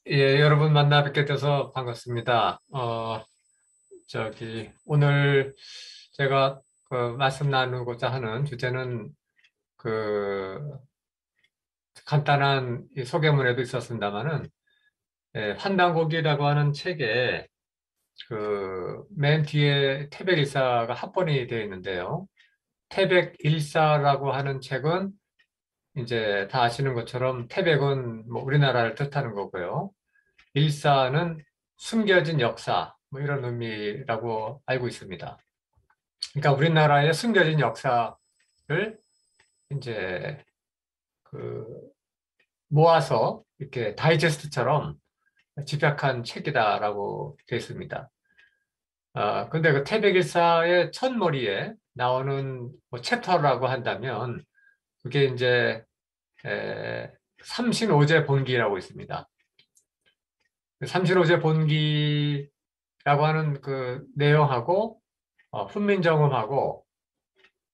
예, 여러분 만나 뵙게 돼서 반갑습니다. 오늘 제가 말씀 나누고자 하는 주제는 그, 간단한 이 소개문에도 있었습니다만은, 환단고기라고 하는 책에 맨 뒤에 태백일사가 합본이 되어 있는데요. 태백일사라고 하는 책은 이제 다 아시는 것처럼 태백은 뭐 우리나라를 뜻하는 거고요. 일사는 숨겨진 역사, 뭐 이런 의미라고 알고 있습니다. 그러니까 우리나라의 숨겨진 역사를 이제 그 모아서 이렇게 다이제스트처럼 집약한 책이다라고 되어 있습니다. 근데 그 태백일사의 첫머리에 나오는 뭐 챕터라고 한다면 그게 이제 삼신오제 본기라고 있습니다. 삼신오제 본기라고 하는 그 내용하고 훈민정음하고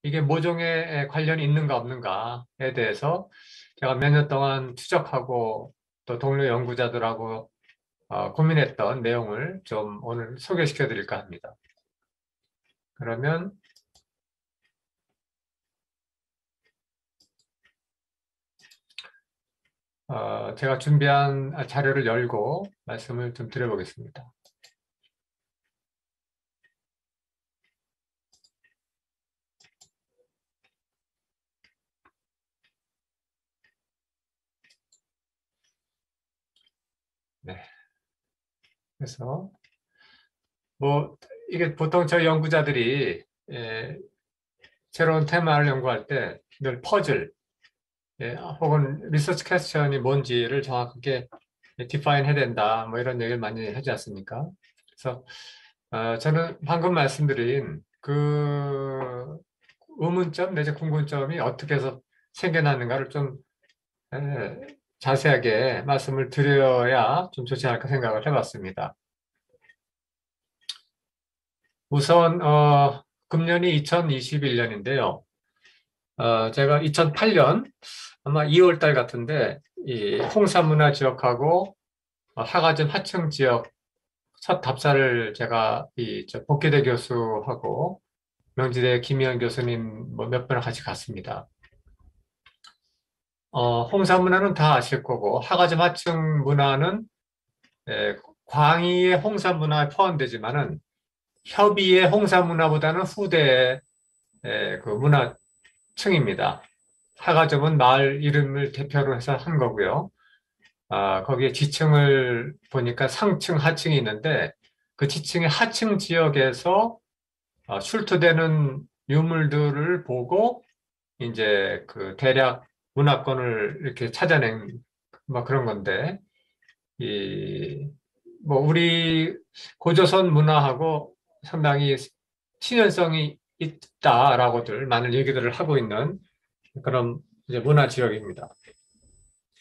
이게 모종에 관련이 있는가 없는가에 대해서 제가 몇 년 동안 추적하고 또 동료 연구자들하고 고민했던 내용을 좀 오늘 소개시켜 드릴까 합니다. 그러면 제가 준비한 자료를 열고 말씀을 좀 드려보겠습니다. 네. 그래서 뭐 이게 보통 저희 연구자들이 새로운 테마를 연구할 때 늘 퍼즐 혹은 리서치 퀘스천이 뭔지를 정확하게 디파인 해야 된다 뭐 이런 얘기를 많이 하지 않습니까? 그래서 저는 방금 말씀드린 그 의문점 내지 궁금점이 어떻게 해서 생겨나는가를 좀 자세하게 말씀을 드려야 좀 좋지 않을까 생각을 해봤습니다. 우선 금년이 2021년인데요. 제가 2008년 아마 2월 달 같은데 이 홍사문화 지역하고 하가점 하층 지역 첫 답사를 제가 복귀대 교수하고 명지대 김희연 교수님 뭐 몇 번을 같이 갔습니다. 홍사문화는 다 아실 거고 하가점 하층 문화는 광희의 홍사문화에 포함되지만은 협의의 홍사문화보다는 후대의 그 문화층입니다. 하가점은 마을 이름을 대표로 해서 한 거고요. 거기에 지층을 보니까 상층, 하층이 있는데 그 지층의 하층 지역에서 출토되는 유물들을 보고 이제 그 대략 문화권을 이렇게 찾아낸 뭐 그런 건데 뭐 우리 고조선 문화하고 상당히 친연성이 있다라고들 많은 얘기들을 하고 있는 그런 이제 문화 지역입니다.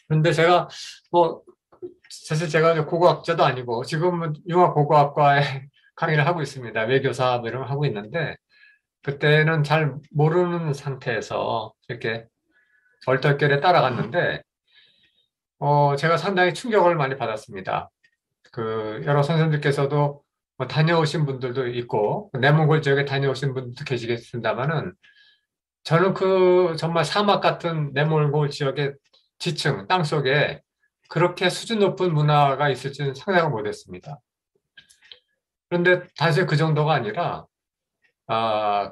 그런데 제가 뭐 사실 제가 고고학자도 아니고 지금은 융합고고학과에 강의를 하고 있습니다. 외교사 뭐 이런 거 하고 있는데 그때는 잘 모르는 상태에서 이렇게 얼떨결에 따라갔는데 제가 상당히 충격을 많이 받았습니다. 그 여러 선생님들께서도 뭐 다녀오신 분들도 있고 내몽골 지역에 다녀오신 분들도 계시겠습니다만은 저는 그 정말 사막 같은 내몽골 지역의 지층 땅속에 그렇게 수준 높은 문화가 있을지는 상상을 못했습니다. 그런데 단지 그 정도가 아니라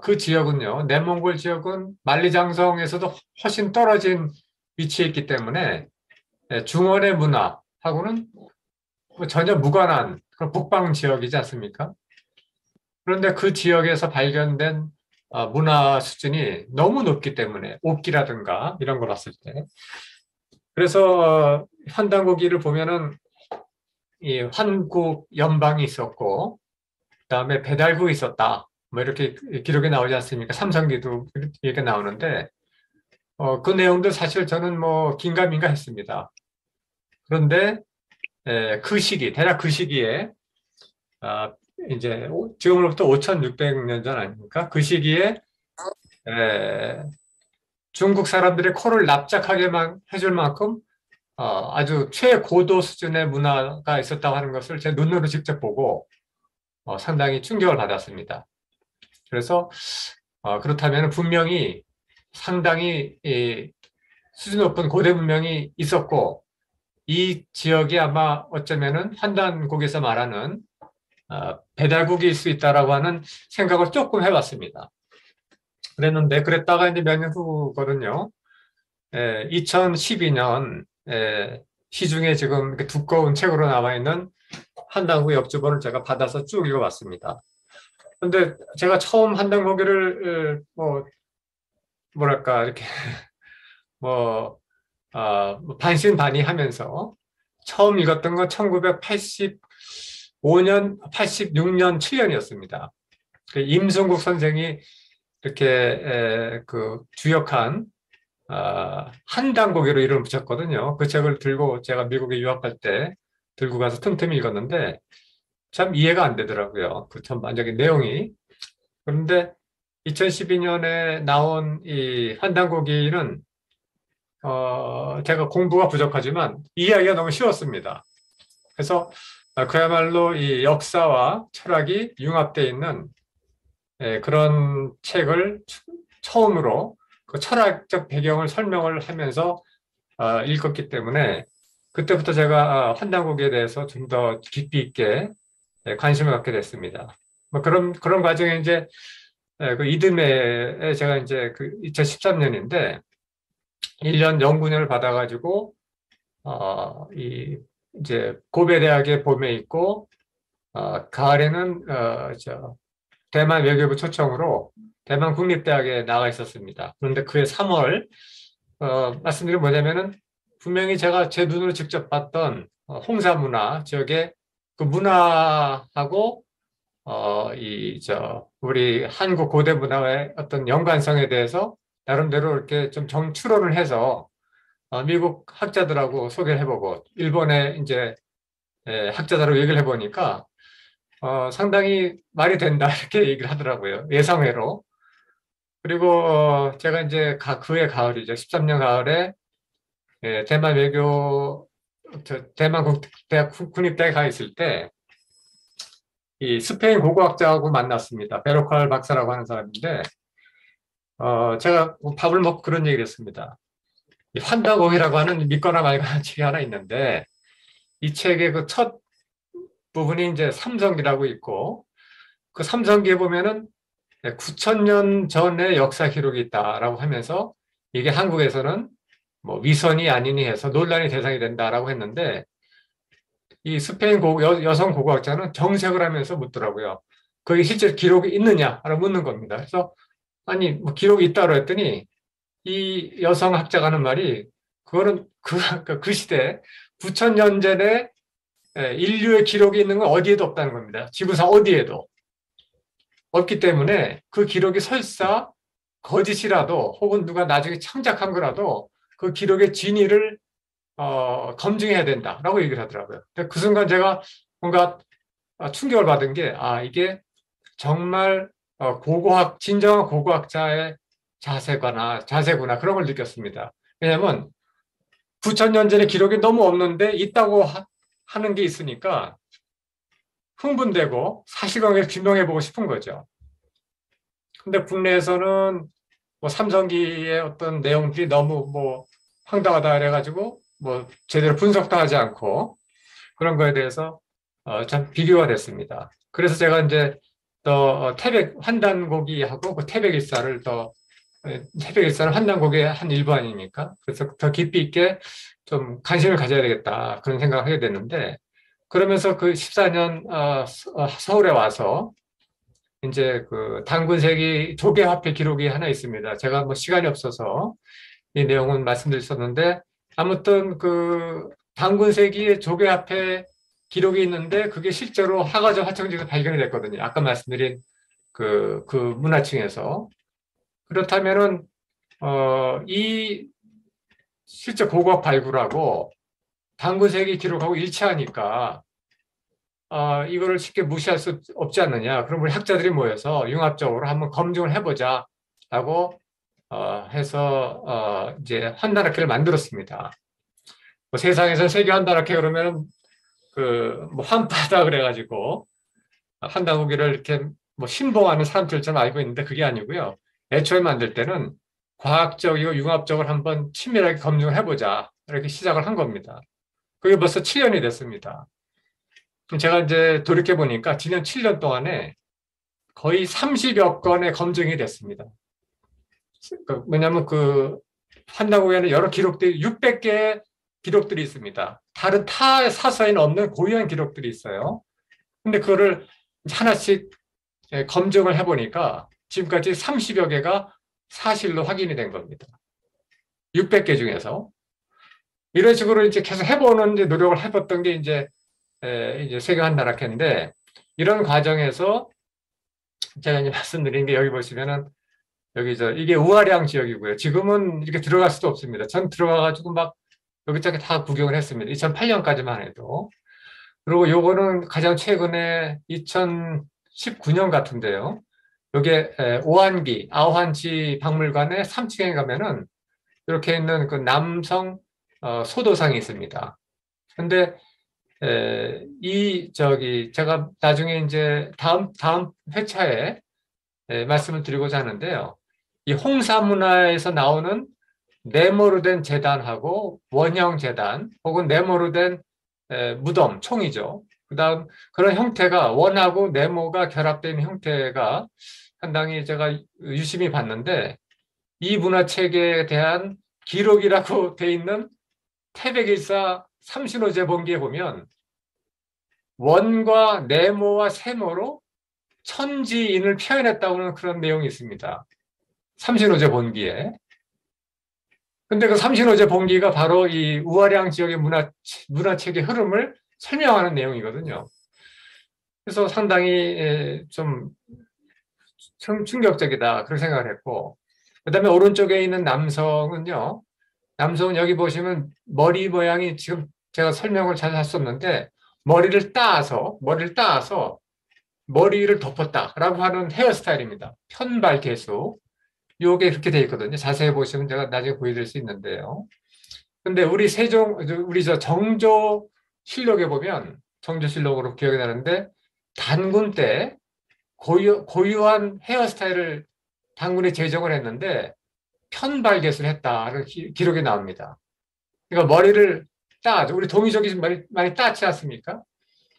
그 지역은요, 내몽골 지역은 만리장성에서도 훨씬 떨어진 위치에 있기 때문에 중원의 문화하고는 전혀 무관한 그런 북방 지역이지 않습니까? 그런데 그 지역에서 발견된 문화 수준이 너무 높기 때문에 옥기라든가 이런 걸 봤을 때 그래서 환단고기를 보면은 이 환국 연방이 있었고 그다음에 배달국이 있었다. 뭐 이렇게 기록이 나오지 않습니까? 삼성기도 이렇게 나오는데 그 내용도 사실 저는 뭐 긴가민가 했습니다. 그런데 그 시기 대략 그 시기에 아, 이제 지금으로부터 5,600년 전 아닙니까? 그 시기에 에, 중국 사람들의 코를 납작하게만 해줄 만큼 아주 최고도 수준의 문화가 있었다고 하는 것을 제 눈으로 직접 보고 상당히 충격을 받았습니다. 그래서 그렇다면 분명히 상당히 수준 높은 고대 문명이 있었고 이 지역이 아마 어쩌면은 환단국에서 말하는 배달국일 수 있다라고 하는 생각을 조금 해봤습니다. 그랬다가 이제 몇 년 후거든요. 2012년 시중에 지금 이렇게 두꺼운 책으로 나와 있는 한당구 역주본을 제가 받아서 쭉 읽어봤습니다. 근데 제가 처음 한당고기를 뭐랄까 이렇게 뭐 반신반의하면서 처음 읽었던 건 1985년, 86년, 7년이었습니다. 임성국 선생이 이렇게 그 주역한 한당고기로 이름을 붙였거든요. 그 책을 들고 제가 미국에 유학할 때 들고 가서 틈틈이 읽었는데 참 이해가 안 되더라고요. 그 전반적인 내용이. 그런데 2012년에 나온 이 한당고기는 제가 공부가 부족하지만 이해하기가 너무 쉬웠습니다. 그래서 그야말로 이 역사와 철학이 융합되어 있는 그런 책을 처음으로 그 철학적 배경을 설명을 하면서 읽었기 때문에 그때부터 제가 한당고기에 대해서 좀 더 깊이 있게 관심을 갖게 됐습니다. 뭐 그런 과정에 이제 그 이듬해에 제가 이제 그 2013년인데 1년 연구년을 받아가지고 이제 고베대학에 봄에 있고 가을에는 대만 외교부 초청으로 대만 국립대학에 나가 있었습니다. 그런데 그해 3월 말씀드린 뭐냐면은 분명히 제가 제 눈으로 직접 봤던 홍사문화 지역의 그 문화하고 우리 한국 고대 문화의 어떤 연관성에 대해서 나름대로 이렇게 좀 추론을 해서 미국 학자들하고 소개를 해보고 일본의 이제 학자들하고 얘기를 해보니까 상당히 말이 된다 이렇게 얘기를 하더라고요. 예상외로. 그리고 제가 이제 그해 가을이죠. 13년 가을에 대만 대만 국립대에 가 있을 때 이 스페인 고고학자하고 만났습니다. 베로칼 박사라고 하는 사람인데 제가 밥을 먹고 그런 얘기를 했습니다. 환다공이라고 하는 믿거나 말거나 책이 하나 있는데 이 책의 그 첫 부분이 이제 삼성기라고 있고 그 삼성기에 보면은 9,000년 전의 역사 기록이 있다라고 하면서 이게 한국에서는 뭐 위선이 아니니 해서 논란의 대상이 된다라고 했는데 이 스페인 여성 고고학자는 정색을 하면서 묻더라고요. 거기 실제 기록이 있느냐라고 묻는 겁니다. 그래서 아니 뭐 기록이 있다고 했더니 이 여성 학자가 하는 말이 그거는 그 시대 9,000년 전에 인류의 기록이 있는 건 어디에도 없다는 겁니다. 지구상 어디에도 없기 때문에 그 기록이 설사 거짓이라도 혹은 누가 나중에 창작한 거라도 그 기록의 진위를 검증해야 된다라고 얘기를 하더라고요. 그 순간 제가 뭔가 충격을 받은 게 이게 정말 진정한 고고학자의 자세구나 그런 걸 느꼈습니다. 왜냐하면 9,000년 전의 기록이 너무 없는데 있다고 하는 게 있으니까 흥분되고 사실관계를 규명해보고 싶은 거죠. 근데 국내에서는 뭐 삼성기의 어떤 내용들이 너무 뭐 황당하다 그래가지고 뭐 제대로 분석도 하지 않고 그런 거에 대해서 참 비교가 됐습니다. 그래서 제가 이제 또 환단고기하고 그 태백일사를 태백일사는 환단고기의 한 일부 아닙니까? 그래서 더 깊이 있게 좀 관심을 가져야 되겠다 그런 생각을 하게 됐는데 그러면서 그 14년 서울에 와서 이제 그 단군세기 조개화폐 기록이 하나 있습니다. 제가 뭐 시간이 없어서 이 내용은 말씀드렸었는데 아무튼 그 단군세기의 조개화폐 기록이 있는데 그게 실제로 하가정 화청지에서 발견이 됐거든요. 아까 말씀드린 그 문화층에서. 그렇다면은 이 실제 고고학 발굴하고 단군세기 기록하고 일치하니까 이거를 쉽게 무시할 수 없지 않느냐. 그럼 우리 학자들이 모여서 융합적으로 한번 검증을 해보자라고 해서 이제 환단학회를 만들었습니다. 뭐 세상에서 세계한다 이렇게 그러면 그뭐 환파다 그래가지고 한다고기를 이렇게 뭐 신봉하는 사람들처럼 알고 있는데 그게 아니고요. 애초에 만들 때는 과학적이고 융합적으로 한번 친밀하게 검증을 해보자 이렇게 시작을 한 겁니다. 그게 벌써 7년이 됐습니다. 제가 이제 돌이켜 보니까 지난 7년 동안에 거의 30여 건의 검증이 됐습니다. 왜냐하면 그 한다고에는 여러 기록들이 600개의 기록들이 있습니다. 다른 타 사서에는 없는 고유한 기록들이 있어요. 근데 그거를 하나씩 검증을 해보니까 지금까지 30여 개가 사실로 확인이 된 겁니다. 600개 중에서. 이런 식으로 이제 계속 해보는 이제 노력을 해봤던 게 이제 세계한나라회인데 이런 과정에서 제가 이제 말씀드린 게 여기 보시면은 여기 이게 우아량 지역이고요. 지금은 이렇게 들어갈 수도 없습니다. 전 들어가가지고 막 여기저기 다 구경을 했습니다. 2008년까지만 해도. 그리고 요거는 가장 최근에 2019년 같은데요. 여기에 오한기, 아오한지 박물관의 3층에 가면은 이렇게 있는 그 남성 소도상이 있습니다. 근데 제가 나중에 이제 다음 회차에 말씀을 드리고자 하는데요. 이 홍사문화에서 나오는 네모로 된 재단하고 원형 재단 혹은 네모로 된 무덤, 총이죠. 그다음 그런 형태가 원하고 네모가 결합된 형태가 상당히 제가 유심히 봤는데 이 문화체계에 대한 기록이라고 돼 있는 태백일사 삼신오제 본기에 보면 원과 네모와 세모로 천지인을 표현했다고는 그런 내용이 있습니다. 삼신오제 본기에. 근데 그 삼신오제 본기가 바로 이 우아량 지역의 문화체계 흐름을 설명하는 내용이거든요. 그래서 상당히 좀 충격적이다 그런 생각을 했고 그다음에 오른쪽에 있는 남성은요. 남성은 여기 보시면 머리 모양이 지금 제가 설명을 잘 했었는데 머리를 따서 머리를 덮었다라고 하는 헤어스타일입니다. 편발 개수. 요게 그렇게 돼 있거든요. 자세히 보시면 제가 나중에 보여드릴 수 있는데요. 근데 우리 정조실록에 보면, 정조실록으로 기억이 나는데, 단군 때 고유한 헤어스타일을 단군이 제정을 했는데, 편발 개수를 했다는 기록이 나옵니다. 그러니까 머리를 따죠. 우리 동이족이 많이 따지 않습니까?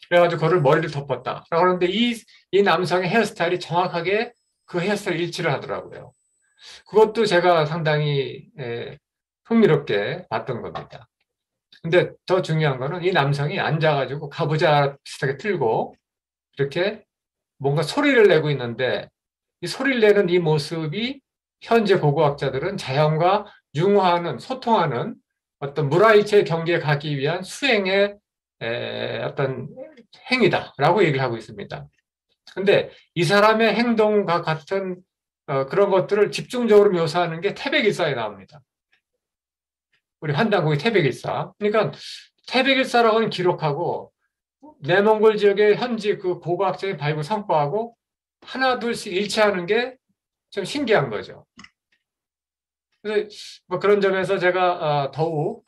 그래가지고 그거를 머리를 덮었다. 그러는데 이 남성의 헤어스타일이 정확하게 그 헤어스타일 일치를 하더라고요. 그것도 제가 상당히 흥미롭게 봤던 겁니다. 근데 더 중요한 거는 이 남성이 앉아가지고 가부좌 비슷하게 틀고 이렇게 뭔가 소리를 내고 있는데 이 소리를 내는 이 모습이 현재 고고학자들은 자연과 융화하는, 소통하는 어떤 물화일체의 경계에 가기 위한 수행의 어떤 행위다라고 얘기를 하고 있습니다. 근데 이 사람의 행동과 같은 그런 것들을 집중적으로 묘사하는 게 태백일사에 나옵니다. 우리 환단국의 태백일사. 그러니까 태백일사라고 하는 기록하고 내몽골 지역의 현지 그 고고학적인 발굴 성과하고 하나 둘씩 일치하는 게 좀 신기한 거죠. 그래서 뭐 그런 점에서 제가 더욱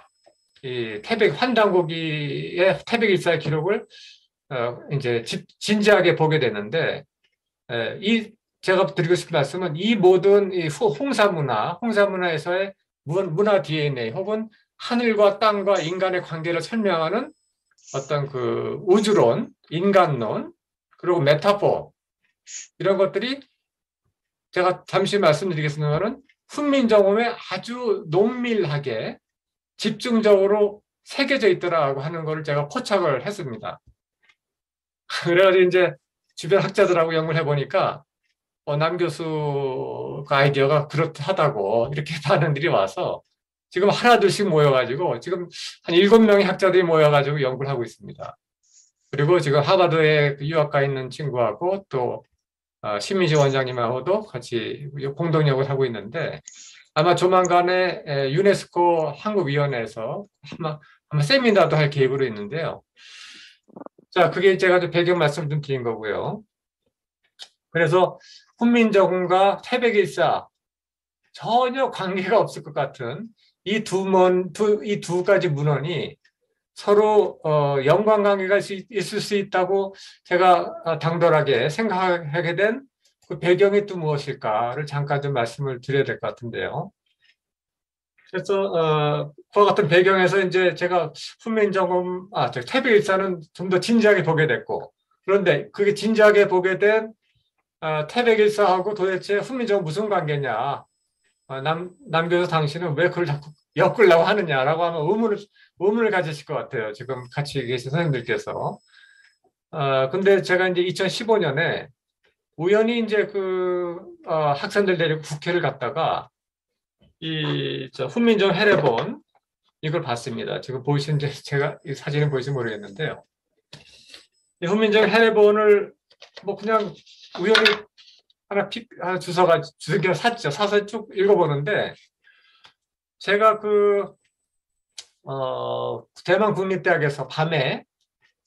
이 환단국의 태백일사의 기록을 이제 진지하게 보게 되는데 제가 드리고 싶은 말씀은 이 모든 홍사문화에서의 문화 DNA 혹은 하늘과 땅과 인간의 관계를 설명하는 어떤 그 우주론, 인간론, 그리고 메타포 이런 것들이 제가 잠시 말씀드리겠습니다만 훈민정음에 아주 농밀하게 집중적으로 새겨져 있더라고 하는 것을 제가 포착을 했습니다. 그래가지고 이제 주변 학자들하고 연구를 해보니까 남 교수 그 아이디어가 그렇다고 이렇게 반응들이 와서 지금 하나 둘씩 모여가지고 지금 한 7명의 학자들이 모여가지고 연구를 하고 있습니다. 그리고 지금 하버드에 유학가 있는 친구하고 또 신민식 원장님하고도 같이 공동연구를 하고 있는데 아마 조만간에 유네스코 한국위원회에서 아마 세미나도 할 계획으로 있는데요. 자, 그게 제가 배경 말씀 좀 드린 거고요. 그래서 훈민정음과 태백일사 전혀 관계가 없을 것 같은 이 두 가지 문헌이 서로 연관관계가 있을 수 있다고 제가 당돌하게 생각하게 된 그 배경이 또 무엇일까를 잠깐 좀 말씀을 드려야 될 것 같은데요. 그래서 그와 같은 배경에서 이제 제가 훈민정음, 태백일사는 좀 더 진지하게 보게 됐고, 그런데 그게 진지하게 보게 된 태백일사하고 도대체 훈민정음 무슨 관계냐? 남교수 당신은 왜 그걸 자꾸 엮으려고 하느냐라고 하면 의문을 가지실 것 같아요. 지금 같이 계신 선생님들께서. 근데 제가 이제 2015년에 우연히 이제 학생들 데리고 국회를 갔다가 훈민정음 해례본 이걸 봤습니다. 지금 보이시는지 제가 이 사진을 보이실지 모르겠는데요. 이 훈민정음 해례본을 뭐 그냥 우연히 하나 주석이 샀죠. 사서 쭉 읽어보는데 제가 대만 국립대학에서 밤에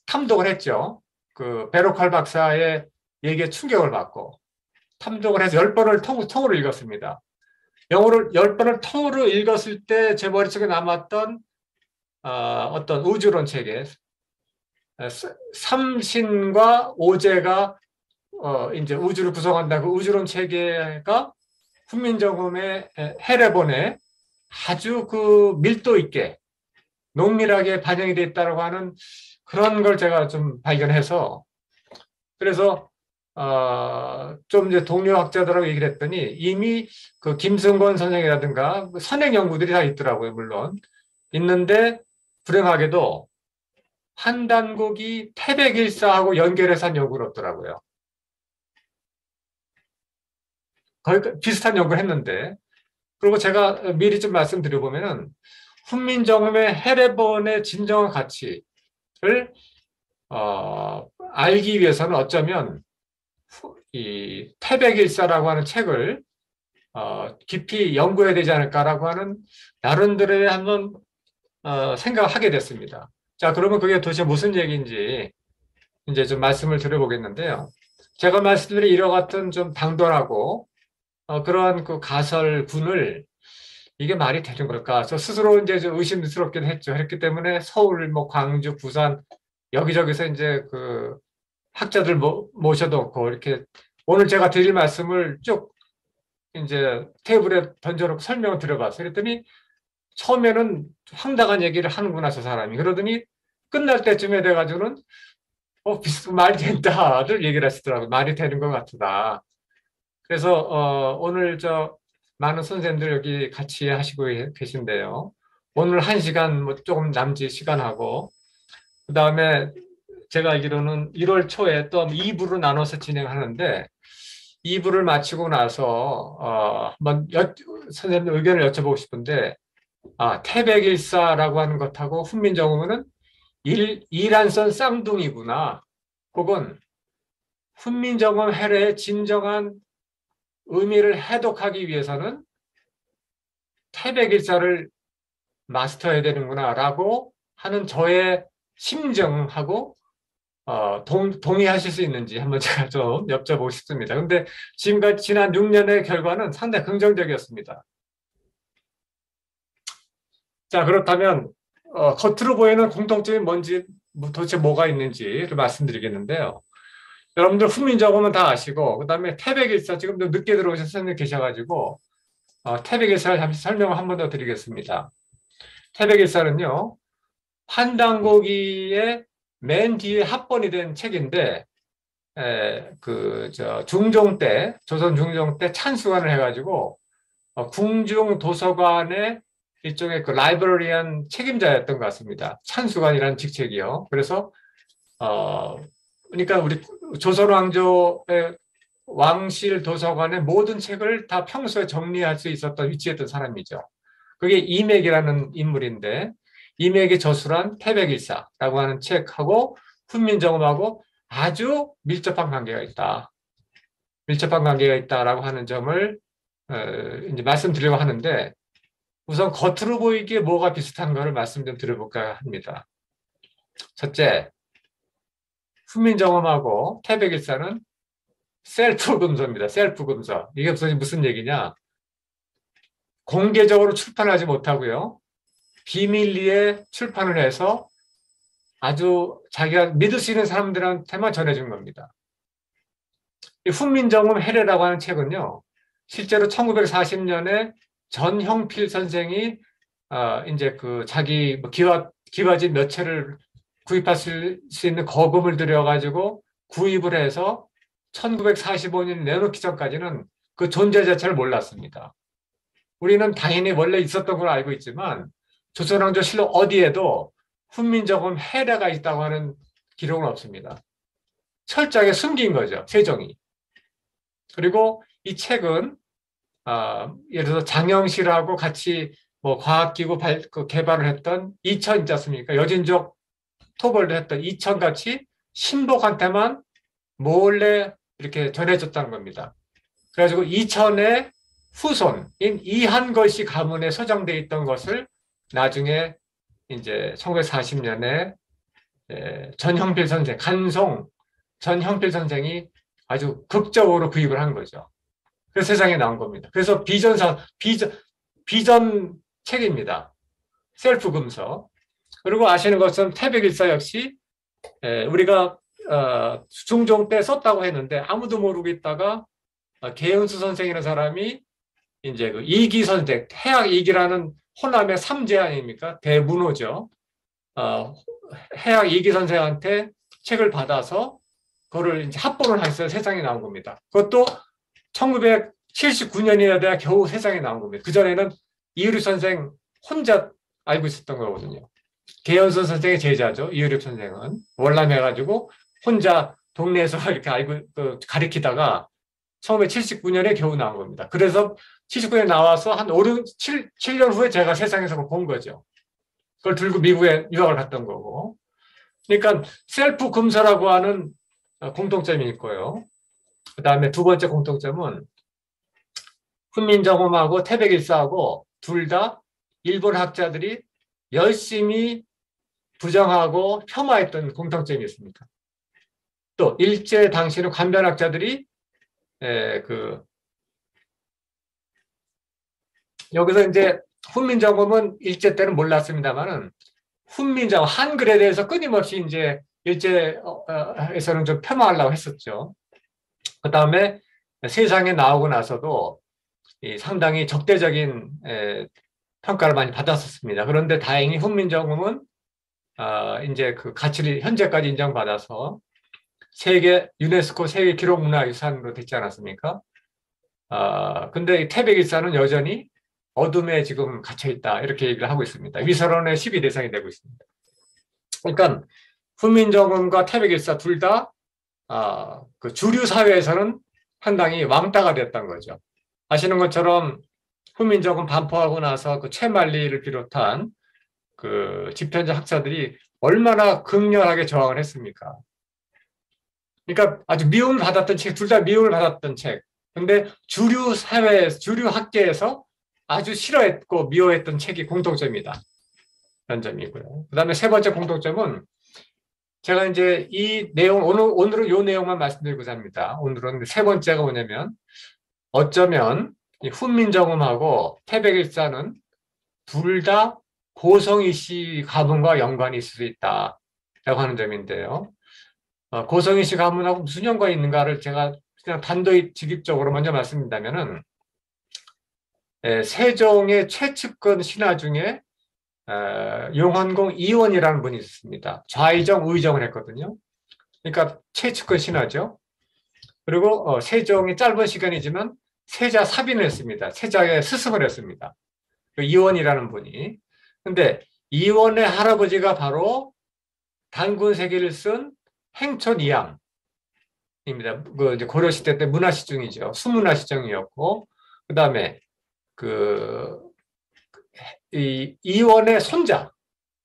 탐독을 했죠. 그 베로칼 박사의 얘기에 충격을 받고 탐독을 해서 10번을 통으로 읽었습니다. 영어를 10번을 통으로 읽었을 때 제 머릿속에 남았던 어떤 우주론 체계, 삼신과 오제가 이제 우주를 구성한다. 그 우주론 체계가 훈민정음의 해례본에 아주 밀도 있게 농밀하게 반영이 돼 있다고 하는 그런 걸 제가 좀 발견해서 그래서 좀 이제 동료 학자들하고 얘기를 했더니 이미 그 김승권 선생이라든가 선행 연구들이 다 있더라고요. 물론 있는데 불행하게도 한단국이 태백일사하고 연결해서 한 연구는 없더라고요. 거의 비슷한 연구를 했는데 그리고 제가 미리 좀 말씀드려보면은 훈민정음의 해례본의 진정한 가치를 알기 위해서는 어쩌면 이 태백일사라고 하는 책을 깊이 연구해야 되지 않을까라고 하는 나름대로의 한번 생각을 하게 됐습니다. 자, 그러면 그게 도대체 무슨 얘기인지 이제 좀 말씀을 드려보겠는데요. 제가 말씀드린 이와 같은 좀 당돌하고 그러한 그 가설군을 이게 말이 되는 걸까? 저 스스로 이제 좀 의심스럽긴 했죠. 그렇기 때문에 서울, 뭐 광주, 부산 여기저기서 이제 그 학자들 모셔놓고 이렇게 오늘 제가 드릴 말씀을 쭉 이제 테이블에 던져놓고 설명을 드려봤어요. 그랬더니 처음에는 황당한 얘기를 하는구나, 저 사람이. 그러더니 끝날 때쯤에 돼가지고는 말이 된다를 얘기를 하시더라고요. 말이 되는 것 같다. 그래서 오늘 많은 선생님들 여기 같이 하시고 계신데요. 오늘 1시간 뭐 조금 남짓 시간하고 그다음에 제가 알기로는 1월 초에 또 2부로 나눠서 진행하는데 2부를 마치고 나서 한번 선생님 의견을 여쭤보고 싶은데 태백일사라고 하는 것하고 훈민정음은 이란선 쌍둥이구나. 혹은 훈민정음 해례의 진정한 의미를 해독하기 위해서는 태백일사를 마스터해야 되는구나라고 하는 저의 심정하고 동의하실 수 있는지 한번 제가 좀 여쭤보고 싶습니다. 근데 지금까지 지난 6년의 결과는 상당히 긍정적이었습니다. 자, 그렇다면 겉으로 보이는 공통점이 뭔지 도대체 뭐가 있는지를 말씀드리겠는데요. 여러분들 훈민정음은 다 아시고 그다음에 태백일사 지금 좀 늦게 들어오신 선생님 계셔가지고 태백일사를 잠시 설명을 한 번 더 드리겠습니다. 태백일사는요. 한당고기의 맨 뒤에 합본이 된 책인데 중종 때 조선 중종 때 찬수관을 해가지고 궁중 도서관의 일종의 그 라이브러리안 책임자였던 것 같습니다. 찬수관이라는 직책이요. 그래서 그러니까 우리 조선 왕조의 왕실 도서관의 모든 책을 다 평소에 정리할 수 있었던 위치였던 사람이죠. 그게 이맥이라는 인물인데 이맥의 저술한 태백일사라고 하는 책하고 훈민정음하고 아주 밀접한 관계가 있다. 밀접한 관계가 있다라고 하는 점을 이제 말씀드리려고 하는데 우선 겉으로 보이기에 뭐가 비슷한가를 말씀 좀 드려볼까 합니다. 첫째, 훈민정음하고 태백일사는 셀프 금서입니다. 셀프 금서. 이게 무슨 얘기냐? 공개적으로 출판하지 못하고요. 비밀리에 출판을 해서 아주 자기가 믿을 수 있는 사람들한테만 전해준 겁니다. 이 훈민정음 해례라고 하는 책은요, 실제로 1940년에 전형필 선생이 이제 그 자기 뭐 기와집 몇 채를 구입할 수 있는 거금을 들여가지고 구입을 해서 1945년 내놓기 전까지는 그 존재 자체를 몰랐습니다. 우리는 당연히 원래 있었던 걸 알고 있지만 조선왕조실록 어디에도 훈민정음 해례가 있다고 하는 기록은 없습니다. 철저하게 숨긴 거죠, 세종이. 그리고 이 책은 예를 들어서 장영실하고 같이 뭐 과학기구 개발을 했던 이천 있지 않습니까? 여진족 토벌도 했던 이천 같이 신복한테만 몰래 이렇게 전해줬다는 겁니다. 그래가지고 이천의 후손인 이한걸씨 가문에 소장되어 있던 것을 나중에 이제 1940년에 전형필 선생, 간송 전형필 선생이 아주 극적으로 구입을 한 거죠. 그래서 세상에 나온 겁니다. 그래서 비전 책입니다. 셀프 금서. 그리고 아시는 것처럼 태백일사 역시 우리가 중종 때 썼다고 했는데 아무도 모르고 있다가 계은수 선생이라는 사람이 이제 그 이기 선생, 해학 이기라는 호남의 삼재 아닙니까? 대문호죠. 해학 이기 선생한테 책을 받아서 그거를 이제 합본을 해서 세상에 나온 겁니다. 그것도 1979년이어야 돼야 겨우 세상에 나온 겁니다. 그전에는 이유립 선생 혼자 알고 있었던 거거든요. 계연선 선생의 제자죠. 이유립 선생은 월남해가지고 혼자 동네에서 이렇게 알고 가리키다가 처음에 79년에 겨우 나온 겁니다. 그래서 79년에 나와서 한 7년 후에 제가 세상에서 그걸 본 거죠. 그걸 들고 미국에 유학을 갔던 거고. 그러니까 셀프 금서라고 하는 공통점이 있고요. 그 다음에 두 번째 공통점은 훈민정음하고 태백일사하고 둘 다 일본 학자들이 열심히 부정하고 폄하했던 공통점이 있습니다. 또 일제 당시의 관변학자들이 여기서 이제 훈민정음은 일제 때는 몰랐습니다만은 훈민정음 한글에 대해서 끊임없이 이제 일제에서는 좀 폄하하려고 했었죠. 그 다음에 세상에 나오고 나서도 상당히 적대적인 평가를 많이 받았었습니다. 그런데 다행히 훈민정음은 이제 그 가치를 현재까지 인정받아서 유네스코 세계 기록문화유산으로 됐지 않았습니까? 근데 태백일사는 여전히 어둠에 지금 갇혀 있다 이렇게 얘기를 하고 있습니다. 위설원의 시비 대상이 되고 있습니다. 그러니까 훈민정음과 태백일사 둘 다 그 주류 사회에서는 상당히 왕따가 됐던 거죠. 아시는 것처럼 훈민정음 반포하고 나서 그 최만리를 비롯한 그 집현자 학자들이 얼마나 극렬하게 저항을 했습니까? 그러니까 아주 미움을 받았던 책, 둘 다 미움을 받았던 책. 근데 주류 사회, 주류 학계에서 아주 싫어했고 미워했던 책이 공통점이다. 그런 점이고요. 그 다음에 세 번째 공통점은 제가 이제 이 내용, 오늘은 이 내용만 말씀드리고자 합니다. 오늘은 세 번째가 뭐냐면 어쩌면 훈민정음하고 태백일사는 둘 다 고성희 씨 가문과 연관이 있을 수 있다라고 하는 점인데요. 고성희 씨 가문하고 무슨 연관이 있는가를 제가 그냥 단도직입적으로 먼저 말씀드린다면은 세종의 최측근 신하 중에 용헌공 이원이라는 분이 있습니다. 좌의정, 우의정을 했거든요. 그러니까 최측근 신하죠. 그리고 세종이 짧은 시간이지만 세자 사빈을 했습니다. 세자의 스승을 했습니다. 그 이원이라는 분이. 근데 이원의 할아버지가 바로 단군세기를 쓴 행촌이양입니다. 그 이제 고려시대 때 문화시중이죠. 수문화시중이었고, 그 다음에 이 이원의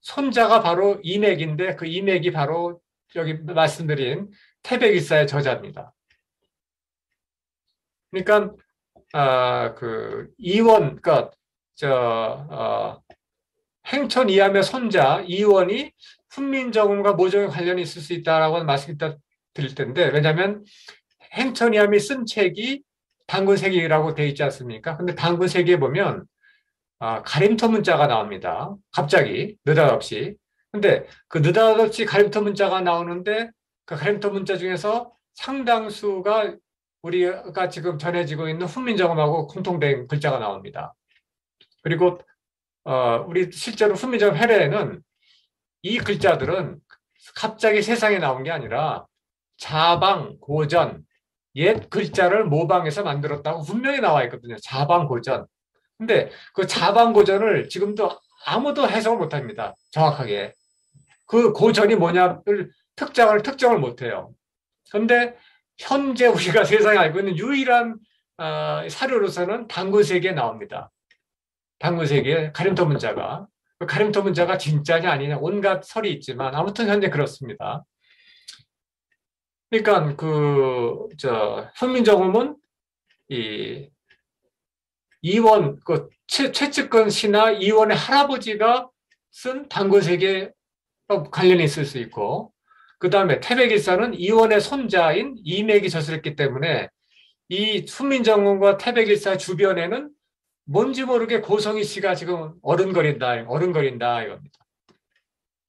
손자가 바로 이맥인데 그 이맥이 바로 여기 말씀드린 태백일사의 저자입니다. 그러니까 그 이원, 그러니까 행천 이함의 손자 이원이 훈민정음과 모종의 관련이 있을 수 있다라고 말씀 드릴 텐데, 왜냐하면 행천 이함이 쓴 책이 단군세기라고 되어 있지 않습니까? 근데 단군세기에 보면 가림터 문자가 나옵니다. 갑자기 느닷없이. 근데 그 느닷없이 가림터 문자가 나오는데 그 가림터 문자 중에서 상당수가 우리가 지금 전해지고 있는 훈민정음하고 공통된 글자가 나옵니다. 그리고 우리 실제로 훈민정음 해례에는 이 글자들은 갑자기 세상에 나온 게 아니라 자방, 고전, 옛 글자를 모방해서 만들었다고 분명히 나와 있거든요. 자방, 고전. 근데 그 자방, 고전을 지금도 아무도 해석을 못 합니다. 정확하게. 그 고전이 뭐냐를 특정을 못 해요. 그런데 현재 우리가 세상에 알고 있는 유일한 사료로서는 단군세기에 나옵니다. 단군세기에 가림토 문자가. 그 가림토 문자가 진짜냐 아니냐 온갖 설이 있지만 아무튼 현재 그렇습니다. 그러니까 훈민정음은 이 이원 최측근 씨나 이원의 할아버지가 쓴 단군세기에 관련이 있을 수 있고, 그 다음에 태백일사는 이원의 손자인 이맥이 저술했기 때문에 이 훈민정음과 태백일사 주변에는 뭔지 모르게 고성희 씨가 지금 어른거린다 이겁니다.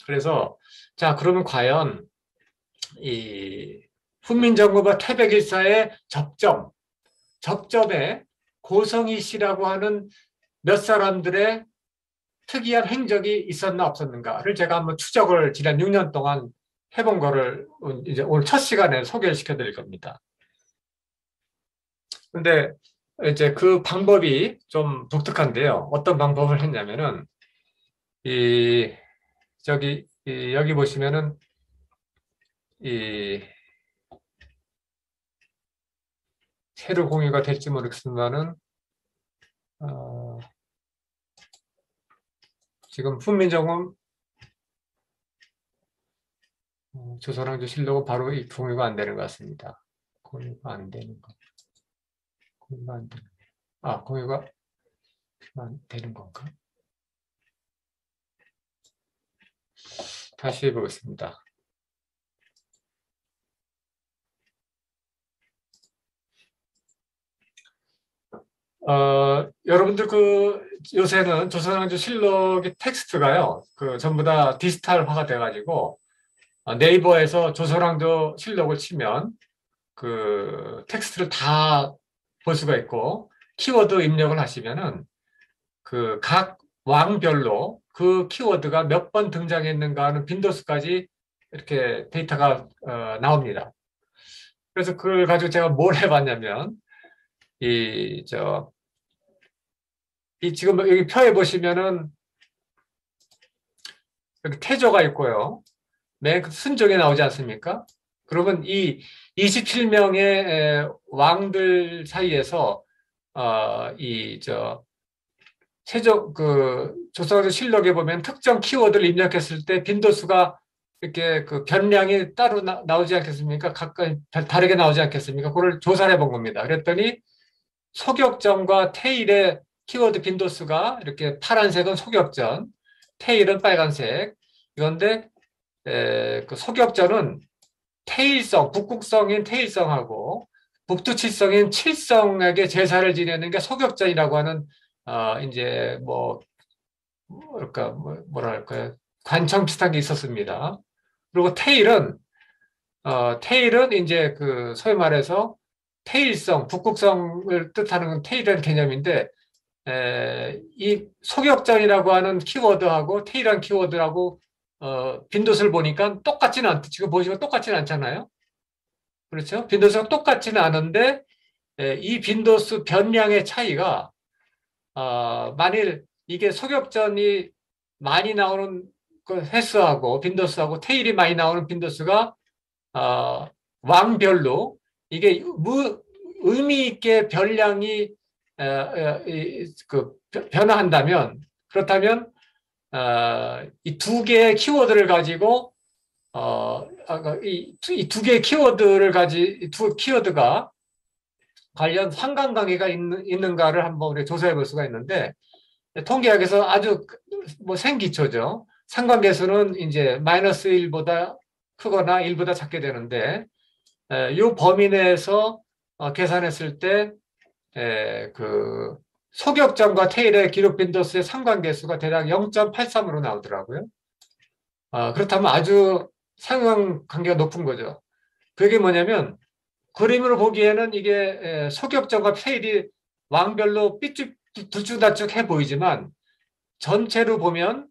그래서 자, 그러면 과연 이 훈민정음과 태백일사의 접점에 고성희 씨라고 하는 몇 사람들의 특이한 행적이 있었나 없었는가를 제가 한번 추적을 지난 6년 동안 해본 거를 이제 오늘 첫 시간에 소개를 시켜드릴 겁니다. 근데 이제 그 방법이 좀 독특한데요. 어떤 방법을 했냐면은 여기 보시면은 새로 공유가 될지 모르겠지만은 지금 훈민정음 조선왕조 실록은 바로 공유가 안 되는 것 같습니다. 공유가 안 되는 거. 공유가 안 되는 거. 공유가 안 되는 건가? 다시 해보겠습니다. 여러분들 요새는 조선왕조 실록의 텍스트가요, 전부 다 디지털화가 돼가지고, 네이버에서 조선왕조 실록을 치면 텍스트를 다 볼 수가 있고, 키워드 입력을 하시면은 각 왕별로 그 키워드가 몇 번 등장했는가 하는 빈도수까지 이렇게 데이터가 나옵니다. 그래서 그걸 가지고 제가 뭘 해봤냐면, 지금 여기 표에 보시면은 여기 태조가 있고요. 맨 순종에 나오지 않습니까? 그러면 이 27명의 왕들 사이에서 조선왕조 실록에 보면 특정 키워드를 입력했을 때 빈도수가 이렇게 변량이 따로 나오지 않겠습니까? 각각 다르게 나오지 않겠습니까? 그걸 조사를 해본 겁니다. 그랬더니 소격전과 태일의 키워드 빈도수가 이렇게 파란색은 소격전, 태일은 빨간색. 그런데 소격전은 북극성인 태일성하고 북두칠성인 칠성에게 제사를 지내는 게 소격전이라고 하는 이제 뭐랄까요, 관청 비슷한 게 있었습니다. 그리고 태일은 이제 소위 말해서 태일성, 북극성을 뜻하는 태일이라는 개념인데, 이 소격전이라고 하는 키워드하고 태일이라는 키워드하고 빈도수를 보니까 지금 보시면 똑같지는 않잖아요. 그렇죠? 빈도수가 똑같지는 않은데, 이 빈도수 변량의 차이가, 만일 이게 소격전이 많이 나오는 횟수하고 빈도수하고 태일이 많이 나오는 빈도수가, 왕별로 이게 의미 있게 변량이 변화한다면, 그렇다면 이 두 개의 키워드를 가지고 이 두 개의 두 키워드가 관련 상관관계가 있는가를 한번 우리 조사해 볼 수가 있는데, 통계학에서 아주 생기초죠. 상관계수는 이제 마이너스 1보다 크거나 1보다 작게 되는데, 이 범위 내에서 계산했을 때 소격전과 테일의 기록 빈도수의 상관계수가 대략 0.83으로 나오더라고요. 그렇다면 아주 상관관계가 높은 거죠. 그게 뭐냐면 그림으로 보기에는 이게 소격전과 테일이 왕별로 들쭉날쭉해 보이지만 전체로 보면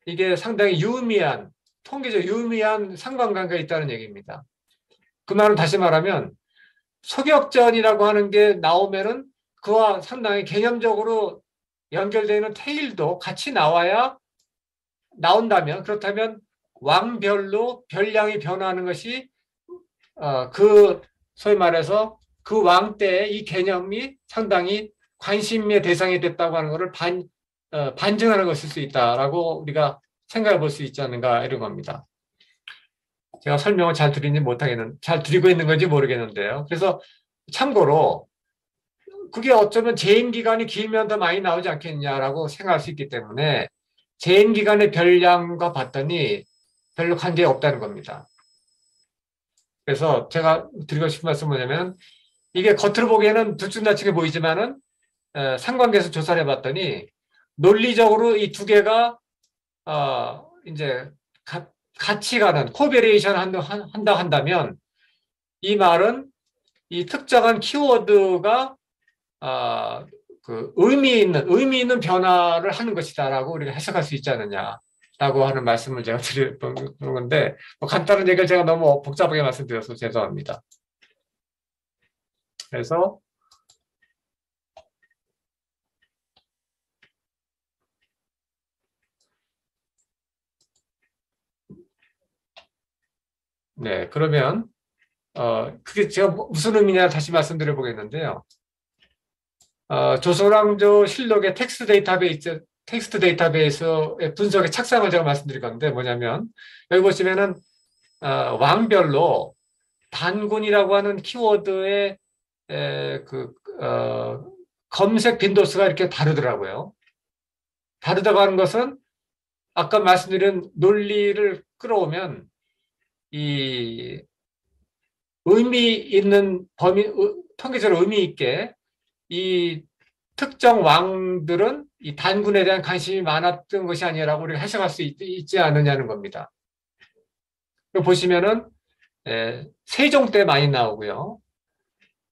이게 상당히 유의미한, 통계적 유의미한 상관관계가 있다는 얘기입니다. 그 말은 다시 말하면 소격전이라고 하는 게 나오면은 그와 상당히 개념적으로 연결되는 테일도 같이 나온다면, 그렇다면 왕별로 별량이 변화하는 것이 소위 말해서 그 왕 때의 이 개념이 상당히 관심의 대상이 됐다고 하는 것을 반증하는 것일 수 있다라고 우리가 생각해 볼 수 있지 않는가 이런 겁니다. 제가 설명을 잘 드리고 있는 건지 모르겠는데요. 그래서 참고로 그게 어쩌면 재임 기간이 길면 더 많이 나오지 않겠냐라고 생각할 수 있기 때문에 재임 기간의 별량과 봤더니 별로 관계가 없다는 겁니다. 그래서 제가 드리고 싶은 말씀은 뭐냐면 이게 겉으로 보기에는 들쭉날쭉해 보이지만은 상관계에서 조사를 해봤더니 논리적으로 이 두 개가 이제 같이 가는 코베레이션 한다 한다면 이 말은 이 특정한 키워드가 의미 있는 변화를 하는 것이다라고 우리가 해석할 수 있지 않느냐라고 하는 말씀을 제가 드리는 건데 뭐 간단한 얘기를 제가 너무 복잡하게 말씀드려서 죄송합니다. 그래서 네, 그러면 그게 제가 무슨 의미냐 다시 말씀드려 보겠는데요. 조선왕조 실록의 텍스트 데이터베이스의 분석의 착상을 제가 말씀드릴 건데 뭐냐면 여기 보시면은 왕별로 단군이라고 하는 키워드의 검색 빈도수가 이렇게 다르더라고요. 다르다고 하는 것은 아까 말씀드린 논리를 끌어오면 이 의미 있는 통계적으로 의미 있게 이 특정 왕들은 이 단군에 대한 관심이 많았던 것이 아니라고 우리가 해석할 수 있지 않느냐는 겁니다. 보시면은 세종 때 많이 나오고요.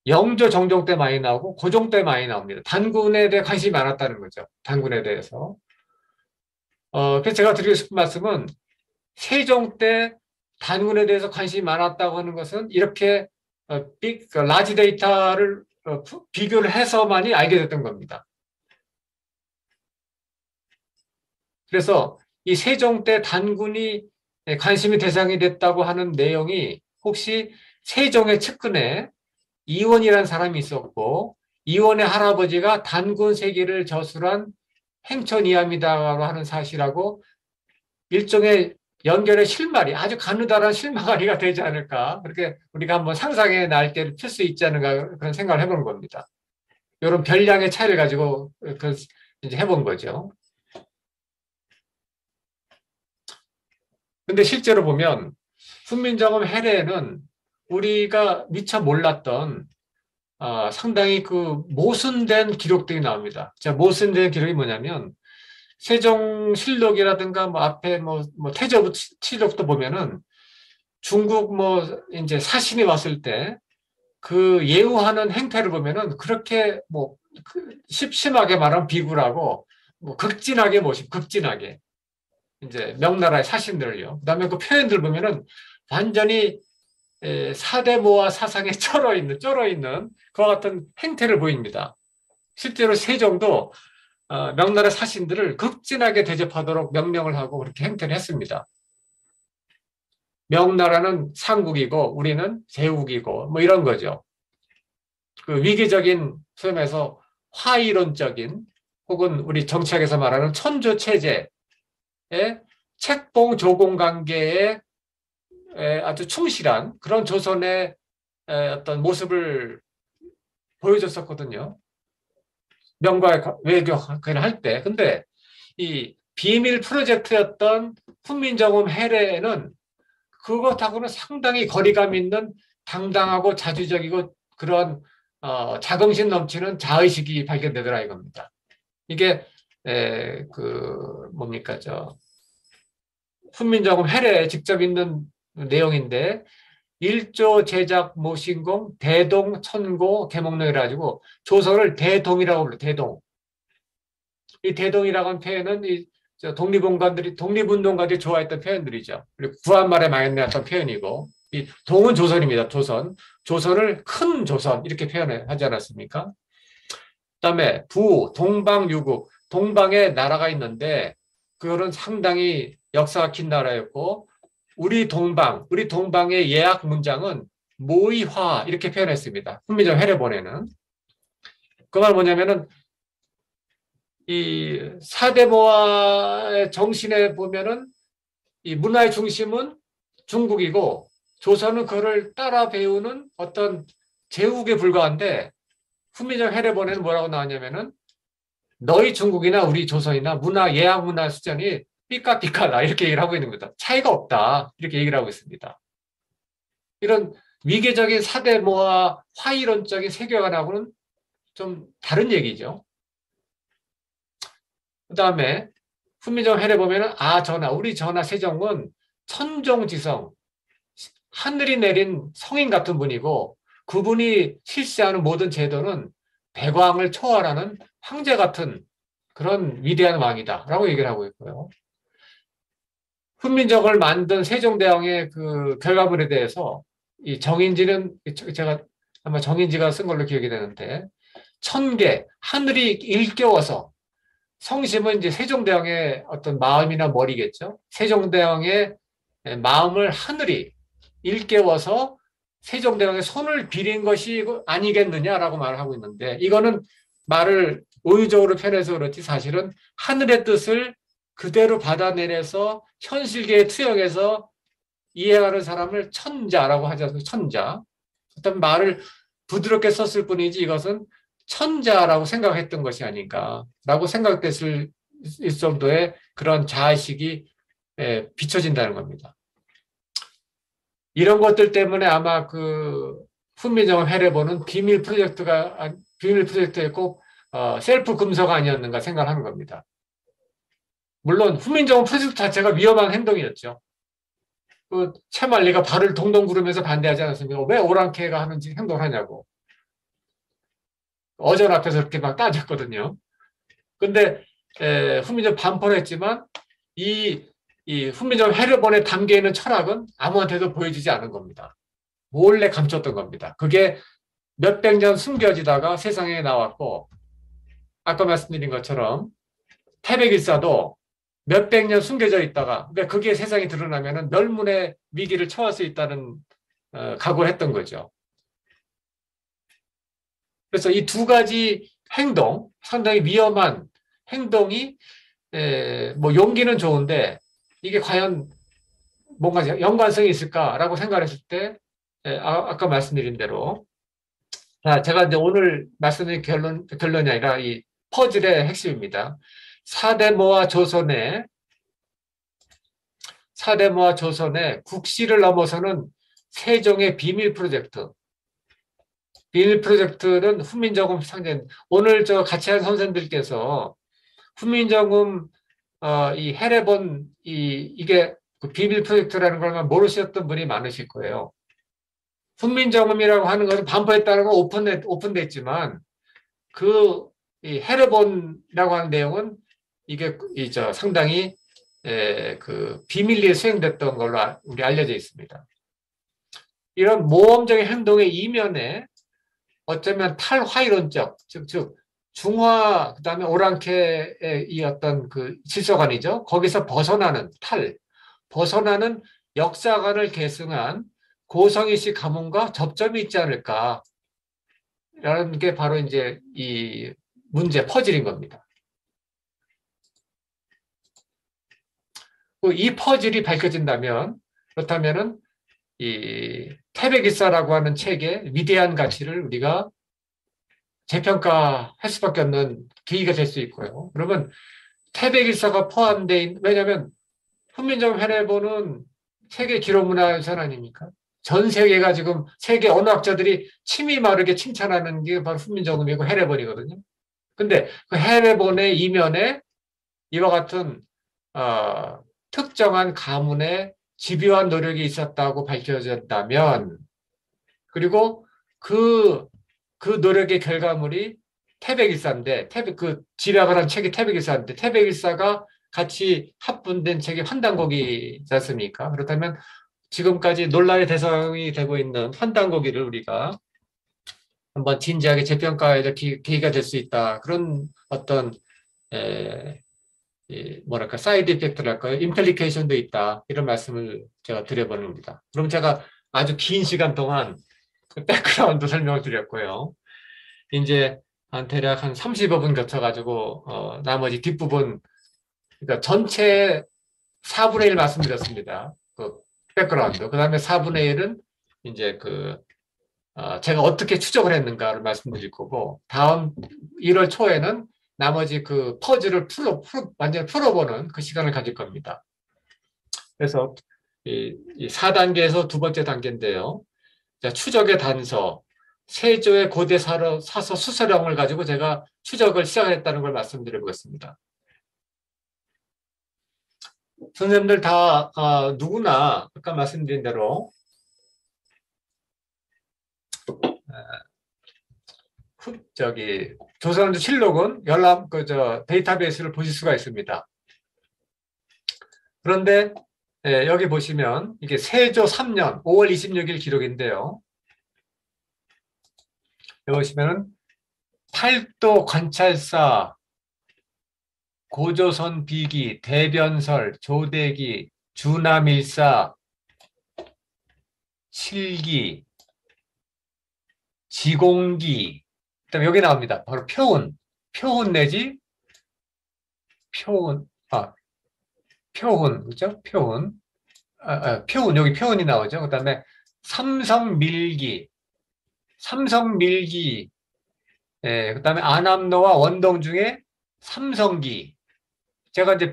영조, 정종 때 많이 나오고 고종 때 많이 나옵니다. 단군에 대해 관심이 많았다는 거죠. 단군에 대해서. 그래서 제가 드리고 싶은 말씀은 세종 때 단군에 대해서 관심이 많았다고 하는 것은 이렇게 라지 데이터를 비교를 해서만이 알게 됐던 겁니다. 그래서 이 세종 때 단군이 관심의 대상이 됐다고 하는 내용이 혹시 세종의 측근에 이원이라는 사람이 있었고 이원의 할아버지가 단군 세기를 저술한 행천이암이다라고 하는 사실하고 일종의 연결의 실마리, 아주 가느다란 실마리가 되지 않을까. 그렇게 우리가 한번 상상의 날개를 필 수 있지 않은가 그런 생각을 해보는 겁니다. 이런 별량의 차이를 가지고 이제 해본 거죠. 근데 실제로 보면 훈민정음 해례에는 우리가 미처 몰랐던 상당히 모순된 기록들이 나옵니다. 자, 모순된 기록이 뭐냐면 세종실록이라든가 앞에 태조실록도 보면은 중국 이제 사신이 왔을 때 그 예우하는 행태를 보면은 그렇게 심하게 말하면 비굴하고 극진하게 극진하게 이제 명나라의 사신들을요. 그다음에 그 표현들 보면은 완전히 사대모와 사상에 쩔어 있는 그와 같은 행태를 보입니다. 실제로 세종도 명나라 사신들을 극진하게 대접하도록 명령을 하고 그렇게 행태를 했습니다. 명나라는 상국이고 우리는 제국이고 이런 거죠. 그 위계적인 소위에서 화이론적인 혹은 우리 정치학에서 말하는 천조 체제의 책봉 조공 관계에 아주 충실한 그런 조선의 어떤 모습을 보여줬었거든요. 명과의 외교를 할 때. 근데 이 비밀 프로젝트였던 훈민정음 해례는 그것하고는 상당히 거리감 있는 당당하고 자주적이고 그런 자긍심 넘치는 자의식이 발견되더라 이겁니다. 이게 뭡니까 훈민정음 해례에 직접 있는 내용인데 1조 제작 모신공 대동 천고 계몽령이라 가지고 조선을 대동이라고 불러요. 대동. 이 대동이라고 하는 표현은 독립운동가들이 좋아했던 표현들이죠. 그리고 구한말에 많이 나왔던 표현이고, 이 동은 조선입니다. 조선. 조선을 큰 조선 이렇게 표현하지 않았습니까? 그다음에 동방유국, 동방에 나라가 있는데 그거는 상당히 역사가 긴 나라였고 우리 동방의 예약 문장은 모의화 이렇게 표현했습니다. 훈민정 해례본에는. 그 말 뭐냐면은 이 사대모화의 정신에 보면은 이 문화의 중심은 중국이고 조선은 그를 따라 배우는 어떤 제국에 불과한데 훈민정 해례본에는 뭐라고 나왔냐면은 너희 중국이나 우리 조선이나 예약 문화 수준이 삐까삐까다 이렇게 얘기를 하고 있는 거다. 차이가 없다 이렇게 얘기를 하고 있습니다. 이런 위계적인 사대모화 화이론적인 세계관하고는 좀 다른 얘기죠. 그 다음에 훈민정 해례 보면은 우리 전하 세종은 천종지성 하늘이 내린 성인 같은 분이고 그분이 실시하는 모든 제도는 백왕을 초월하는 황제 같은 그런 위대한 왕이다라고 얘기를 하고 있고요. 훈민정을 만든 세종대왕의 그 결과물에 대해서 이 정인지는 제가 아마 정인지가 쓴 걸로 기억이 되는데 천계 하늘이 일깨워서 성심은 이제 세종대왕의 어떤 마음이나 머리겠죠. 세종대왕의 마음을 하늘이 일깨워서 세종대왕의 손을 비린 것이 아니겠느냐라고 말을 하고 있는데 이거는 말을 우유적으로 표현해서 그렇지 사실은 하늘의 뜻을 그대로 받아내려서 현실계에 투영해서 이해하는 사람을 천자라고 하죠. 천자. 어떤 말을 부드럽게 썼을 뿐이지 이것은 천자라고 생각했던 것이 아닌가라고 생각됐을 정도의 그런 자의식이 비춰진다는 겁니다. 이런 것들 때문에 아마 그 훈민정음 해례본은 비밀 프로젝트였고 셀프 금서가 아니었는가 생각하는 겁니다. 물론 훈민정음 프로젝트 자체가 위험한 행동이었죠. 그 채말리가 발을 동동 구르면서 반대하지 않았습니까? 왜 오랑캐가 하는지 행동을 하냐고. 어전 앞에서 그렇게 막 따졌거든요. 근데 훈민정음 반포를 했지만 이 훈민정음 해례본에 담겨 있는 철학은 아무한테도 보여지지 않은 겁니다. 몰래 감췄던 겁니다. 그게 몇백 년 숨겨지다가 세상에 나왔고 아까 말씀드린 것처럼 태백일사도 몇백 년 숨겨져 있다가 그게 세상에 드러나면 멸문의 위기를 처할 수 있다는 각오를 했던 거죠. 그래서 이 두 가지 행동, 상당히 위험한 행동이 뭐 용기는 좋은데 이게 과연 뭔가 연관성이 있을까라고 생각했을 때 아까 말씀드린 대로 제가 이제 오늘 말씀드린 결론이 아니라 이 퍼즐의 핵심입니다. 사대모와 조선의 국시를 넘어서는 세종의 비밀 프로젝트는 훈민정음 상징. 오늘 같이 한 선생님들께서 훈민정음 이 해례본 이게 그 비밀 프로젝트라는 걸 모르셨던 분이 많으실 거예요. 훈민정음이라고 하는 것은 반포했다는 건 오픈됐지만 이 해례본이라고 하는 내용은 이게 상당히 그 비밀리에 수행됐던 걸로 우리 알려져 있습니다. 이런 모험적인 행동의 이면에 어쩌면 탈화이론적 즉 중화 그다음에 오랑캐의 이 어떤 그 질서관이죠. 거기서 벗어나는 역사관을 계승한 고성희씨 가문과 접점이 있지 않을까라는 게 바로 이제 이 문제 퍼즐인 겁니다. 이 퍼즐이 밝혀진다면 그렇다면은 이 태백일사라고 하는 책의 위대한 가치를 우리가 재평가할 수밖에 없는 계기가 될 수 있고요. 그러면 태백일사가 포함된 왜냐하면 훈민정음 해례본은 세계 기록문화유산 아닙니까? 전 세계가 지금 세계 언어학자들이 침이 마르게 칭찬하는 게 바로 훈민정음이고 해례본이거든요. 근데 그 해례본의 이면에 이와 같은 특정한 가문의 집요한 노력이 있었다고 밝혀졌다면, 그리고 그, 그 노력의 결과물이 태백일사인데, 그 집약을 한 책이 태백일사인데, 태백일사가 같이 합분된 책이 환단곡이지 않습니까? 그렇다면 지금까지 논란의 대상이 되고 있는 환단곡이를 우리가 한번 진지하게 재평가해야 될 계기가 될 수 있다. 그런 어떤 뭐랄까 사이드 이펙트랄까요? 임플리케이션도 있다. 이런 말씀을 제가 드려봅니다. 그럼 제가 아주 긴 시간 동안 그 백그라운드 설명을 드렸고요. 이제 대략 한 35분 거쳐가지고 나머지 뒷부분, 그러니까 전체 4분의 1 말씀드렸습니다. 그 백그라운드. 그 다음에 4분의 1은 이제 제가 어떻게 추적을 했는가를 말씀드릴 거고, 다음 1월 초에는 나머지 그 퍼즐을 완전히 풀어보는 그 시간을 가질 겁니다. 그래서 이 4단계에서 두 번째 단계인데요. 자, 추적의 단서, 세조의 고대 사서 수서령을 가지고 제가 추적을 시작했다는 걸 말씀드려 보겠습니다. 선생님들 다 누구나 아까 말씀드린 대로 조선왕조 실록은 데이터베이스를 보실 수가 있습니다. 그런데 여기 보시면 이게 세조 3년 5월 26일 기록인데요. 여기 보시면은 팔도 관찰사, 고조선 비기, 대변설, 조대기, 주남일사, 실기, 지공기, 그다음에 여기 나옵니다. 바로 표훈 내지 표훈, 그죠? 표훈, 여기 표훈이 나오죠. 그다음에 삼성밀기, 그다음에 아남노와 원동 중에 삼성기. 제가 이제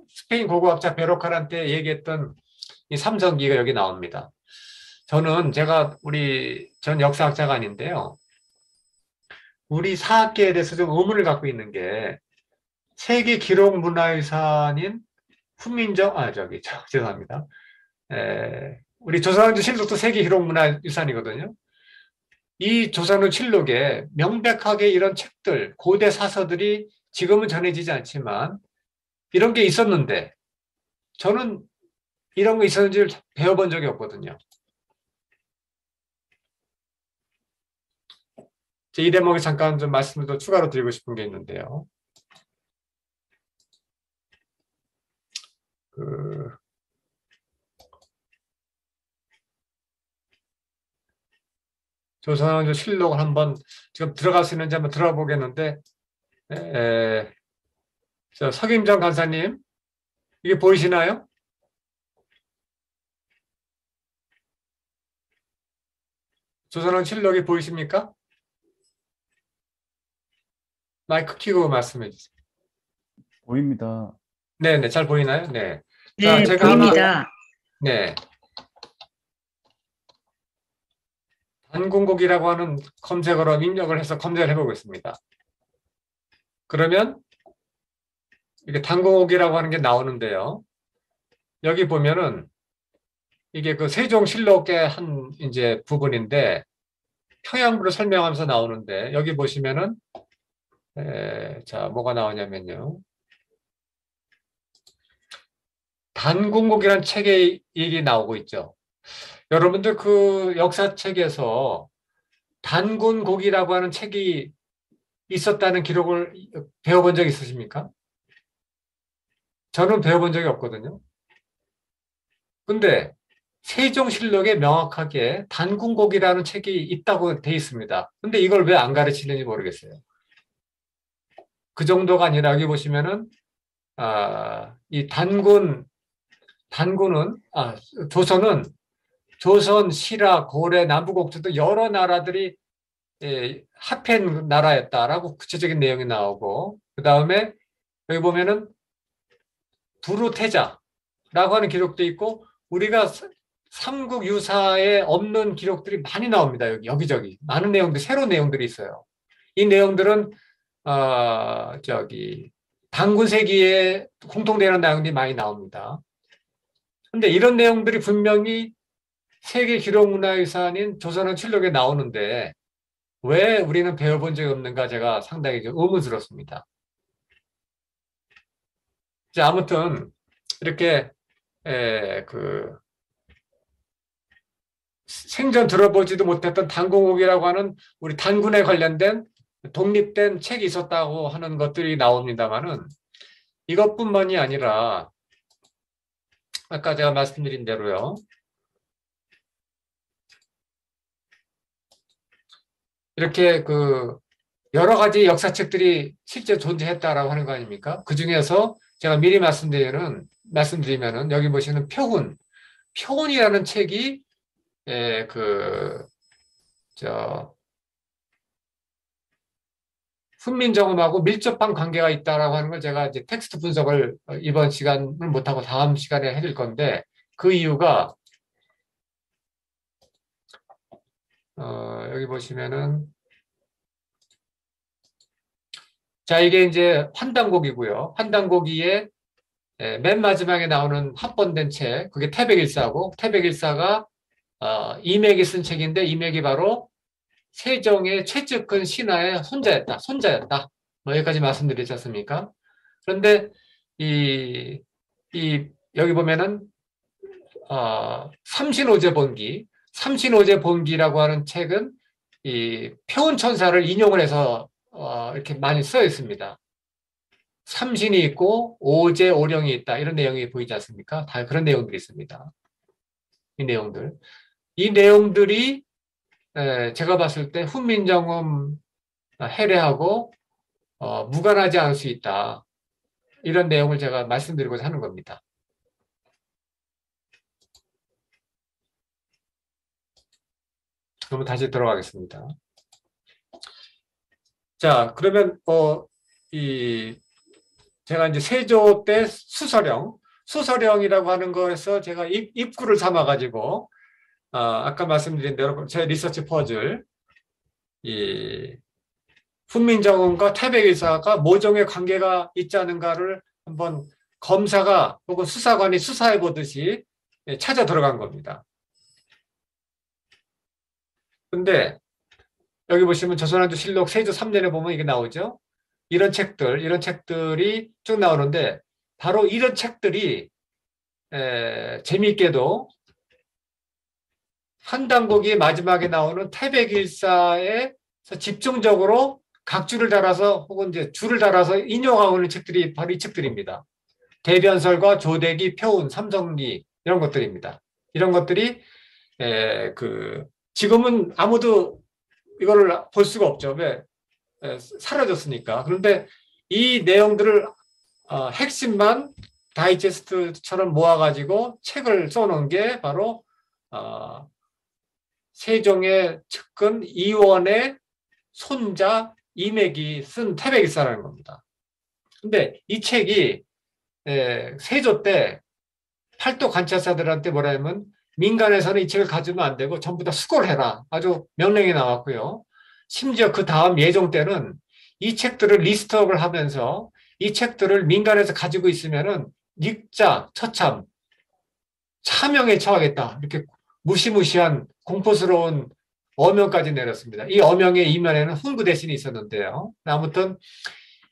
스페인 고고학자 베로칼한테 얘기했던 이 삼성기가 여기 나옵니다. 전 역사학자가 아닌데요. 우리 사학계에 대해서 좀 의문을 갖고 있는 게, 세계 기록 문화유산인 죄송합니다. 우리 조선왕조 실록도 세계 기록 문화유산이거든요. 이 조선왕조 실록에 명백하게 이런 책들, 고대 사서들이 지금은 전해지지 않지만 이런 게 있었는데, 저는 이런 거 있었는지를 배워본 적이 없거든요. 이 대목에 잠깐 좀 말씀을 더 추가로 드리고 싶은 게 있는데요. 조선왕조 실록을 한번 지금 들어갈 수 있는지 한번 들어가 보겠는데, 석임정 간사님, 이게 보이시나요? 조선왕조 실록이 보이십니까? 마이크 켜고 말씀해 주세요. 보입니다. 네네, 잘 보이나요? 네. 네, 제가 보입니다. 네. 단궁곡이라고 하는 검색어로 입력을 해서 검색을 해보겠습니다. 그러면 이게 단궁곡이라고 하는 게 나오는데요. 여기 보면은 이게 그 세종실록의 한 이제 부분인데 평양부를 설명하면서 나오는데, 여기 보시면은 자, 뭐가 나오냐면요. 단궁곡이라는 책의 얘기 나오고 있죠. 여러분들 그 역사책에서 단군곡이라고 하는 책이 있었다는 기록을 배워본 적 있으십니까? 저는 배워본 적이 없거든요. 근데 세종실록에 명확하게 단군곡이라는 책이 있다고 돼 있습니다. 근데 이걸 왜 안 가르치는지 모르겠어요. 그 정도가 아니라 여기 보시면은 이 조선은 조선, 신라, 고려, 남부국조 등 여러 나라들이 합한 나라였다라고 구체적인 내용이 나오고, 그 다음에 여기 보면은 부루태자라고 하는 기록도 있고, 우리가 삼국 유사에 없는 기록들이 많이 나옵니다. 여기저기. 많은 내용들, 새로운 내용들이 있어요. 이 내용들은, 단군세기에 공통되는 내용들이 많이 나옵니다. 근데 이런 내용들이 분명히 세계 기록문화유산인 조선왕 칠록에 나오는데 왜 우리는 배워본 적이 없는가 제가 상당히 좀 의문스럽습니다. 자, 아무튼 이렇게 생전 들어보지도 못했던 단공옥이라고 하는 우리 단군에 관련된 독립된 책이 있었다고 하는 것들이 나옵니다만은 이것뿐만이 아니라 아까 제가 말씀드린 대로요. 이렇게 여러 가지 역사책들이 실제 존재했다라고 하는 거 아닙니까? 그 중에서 제가 미리 말씀드리면은 여기 보시는 표훈이라는 책이 훈민정음하고 밀접한 관계가 있다라고 하는 걸 제가 이제 텍스트 분석을 이번 시간은 못하고 다음 시간에 해줄 건데 그 이유가 여기 보시면은 자 이게 이제 환단고기고요. 환단고기에 맨 마지막에 나오는 합본된 책 그게 태백일사고 태백일사가 이맥이 쓴 책인데 이맥이 바로 세종의 최측근 신하의 손자였다. 뭐 여기까지 말씀드리지 않습니까? 그런데 여기 보면은 삼신오제본기라고 하는 책은 이 표운천사를 인용을 해서 이렇게 많이 써 있습니다. 삼신이 있고 오제, 오령이 있다. 이런 내용이 보이지 않습니까? 다 그런 내용들이 있습니다. 이 내용들이 제가 봤을 때 훈민정음 해례하고 무관하지 않을 수 있다. 이런 내용을 제가 말씀드리고자 하는 겁니다. 그러면 다시 들어가겠습니다. 자, 그러면 제가 이제 세조 때 수서령이라고 하는 거에서 제가 입구를 삼아가지고 아까 말씀드린 대로 제 리서치 퍼즐 훈민정음과 태백일사가 모종의 관계가 있지 않은가를 한번 검사가 혹은 수사관이 수사해 보듯이 찾아 들어간 겁니다. 근데 여기 보시면 조선왕조실록 세조 3년에 보면 이게 나오죠. 이런 책들이 쭉 나오는데 바로 이런 책들이 재미있게도 한단고기 마지막에 나오는 태백일사에 집중적으로 각줄을 달아서 혹은 이제 줄을 달아서 인용하고 있는 책들이 바로 이 책들입니다. 대변설과 조대기, 표운, 삼성리 이런 것들입니다. 이런 것들이 지금은 아무도 이거를 볼 수가 없죠. 왜? 사라졌으니까. 그런데 이 내용들을 핵심만 다이제스트처럼 모아가지고 책을 써놓은 게 바로 세종의 측근 이원의 손자 이맥이 쓴 태백일사라는 겁니다. 근데 이 책이 세조 때 팔도 관찰사들한테 뭐라 하면 민간에서는 이 책을 가지면 안 되고 전부 다 수거를 해라. 아주 명령이 나왔고요. 심지어 그 다음 예종 때는 이 책들을 리스트업을 하면서 이 책들을 민간에서 가지고 있으면은 닉자, 처참, 차명에 처하겠다. 이렇게 무시무시한 공포스러운 어명까지 내렸습니다. 이 어명의 이면에는 훈구 대신이 있었는데요. 아무튼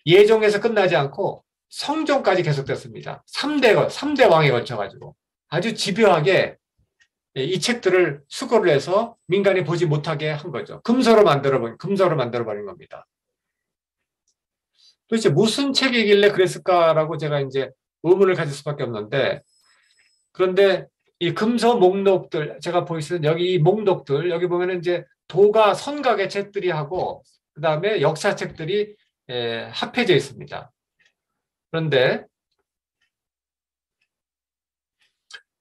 예종에서 끝나지 않고 성종까지 계속됐습니다. 3대 왕에 걸쳐가지고 아주 집요하게 이 책들을 수거를 해서 민간이 보지 못하게 한 거죠. 금서로 만들어버린 겁니다. 도대체 무슨 책이길래 그랬을까라고 제가 이제 의문을 가질 수밖에 없는데 그런데 이 금서 목록들 제가 보이시는 여기 이 목록들 여기 보면은 이제 도가 선각의 책들이 하고 그 다음에 역사책들이 합해져 있습니다. 그런데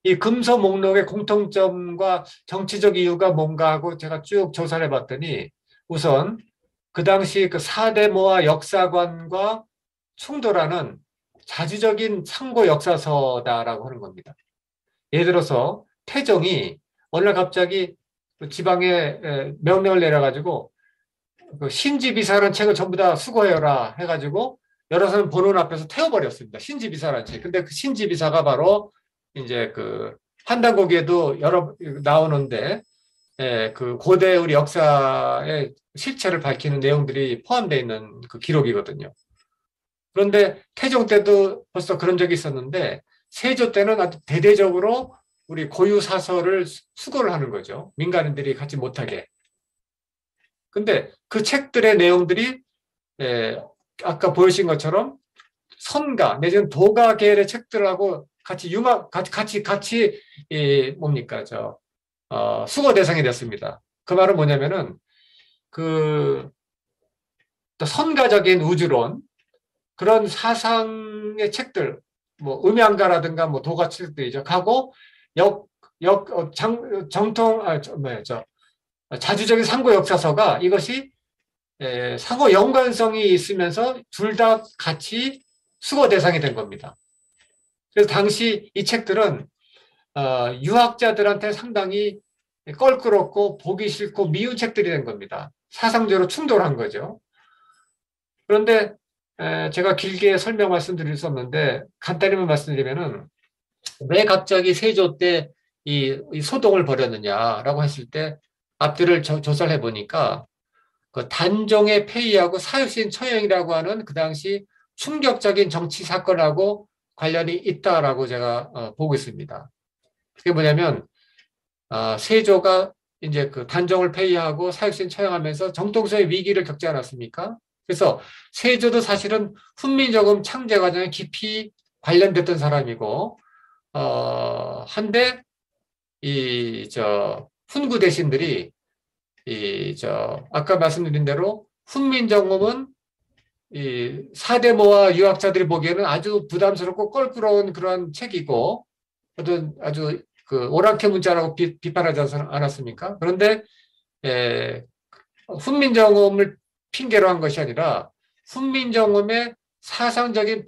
이 금서 목록의 공통점과 정치적 이유가 뭔가 하고 제가 쭉 조사를 해봤더니 우선 그 당시 그 사대모와 역사관과 충돌하는 자주적인 상고 역사서다라고 하는 겁니다. 예를 들어서 태종이 어느 날 갑자기 그 지방에 명령을 내려가지고 그 신지비사라는 책을 전부 다 수거해라 해가지고 여러 사람 보는 앞에서 태워버렸습니다. 신지비사라는 책. 근데 그 신지비사가 바로 이제 그 환단고기에도 여러 나오는데 그 고대 우리 역사의 실체를 밝히는 내용들이 포함되어 있는 그 기록이거든요. 그런데 태종 때도 벌써 그런 적이 있었는데 세조 때는 아주 대대적으로 우리 고유 사설을 수거를 하는 거죠. 민간인들이 갖지 못하게. 근데 그 책들의 내용들이 아까 보여주신 것처럼 선가 내지는 도가 계열의 책들하고 같이 뭡니까 수거 대상이 됐습니다. 그 말은 뭐냐면은 그 선가적인 우주론 그런 사상의 책들 뭐 음양가라든가 뭐 도가 책들이죠. 하고 정통 자주적인 상고 역사서가 이것이 상호 연관성이 있으면서 둘 다 같이 수거 대상이 된 겁니다. 그래서 당시 이 책들은 유학자들한테 상당히 껄끄럽고 보기 싫고 미운 책들이 된 겁니다. 사상적으로 충돌한 거죠. 그런데 제가 길게 설명 말씀드릴 수 없는데 간단히만 말씀드리면은 왜 갑자기 세조 때 이 소동을 벌였느냐라고 했을 때 앞뒤를 조사를 해보니까 그 단종의 폐위하고 사유신 처형이라고 하는 그 당시 충격적인 정치 사건하고 관련이 있다라고 제가 보고 있습니다. 그게 뭐냐면 세조가 이제 그 단종을 폐위하고 사유신 처형하면서 정통성의 위기를 겪지 않았습니까? 그래서 세조도 사실은 훈민정음 창제 과정에 깊이 관련됐던 사람이고 한데 훈구 대신들이 아까 말씀드린 대로 훈민정음은 이 사대모와 유학자들이 보기에는 아주 부담스럽고 껄끄러운 그런 책이고 어떤 아주 그 오랑캐 문자라고 비판하지 않았습니까? 그런데 훈민정음을 핑계로 한 것이 아니라 훈민정음의 사상적인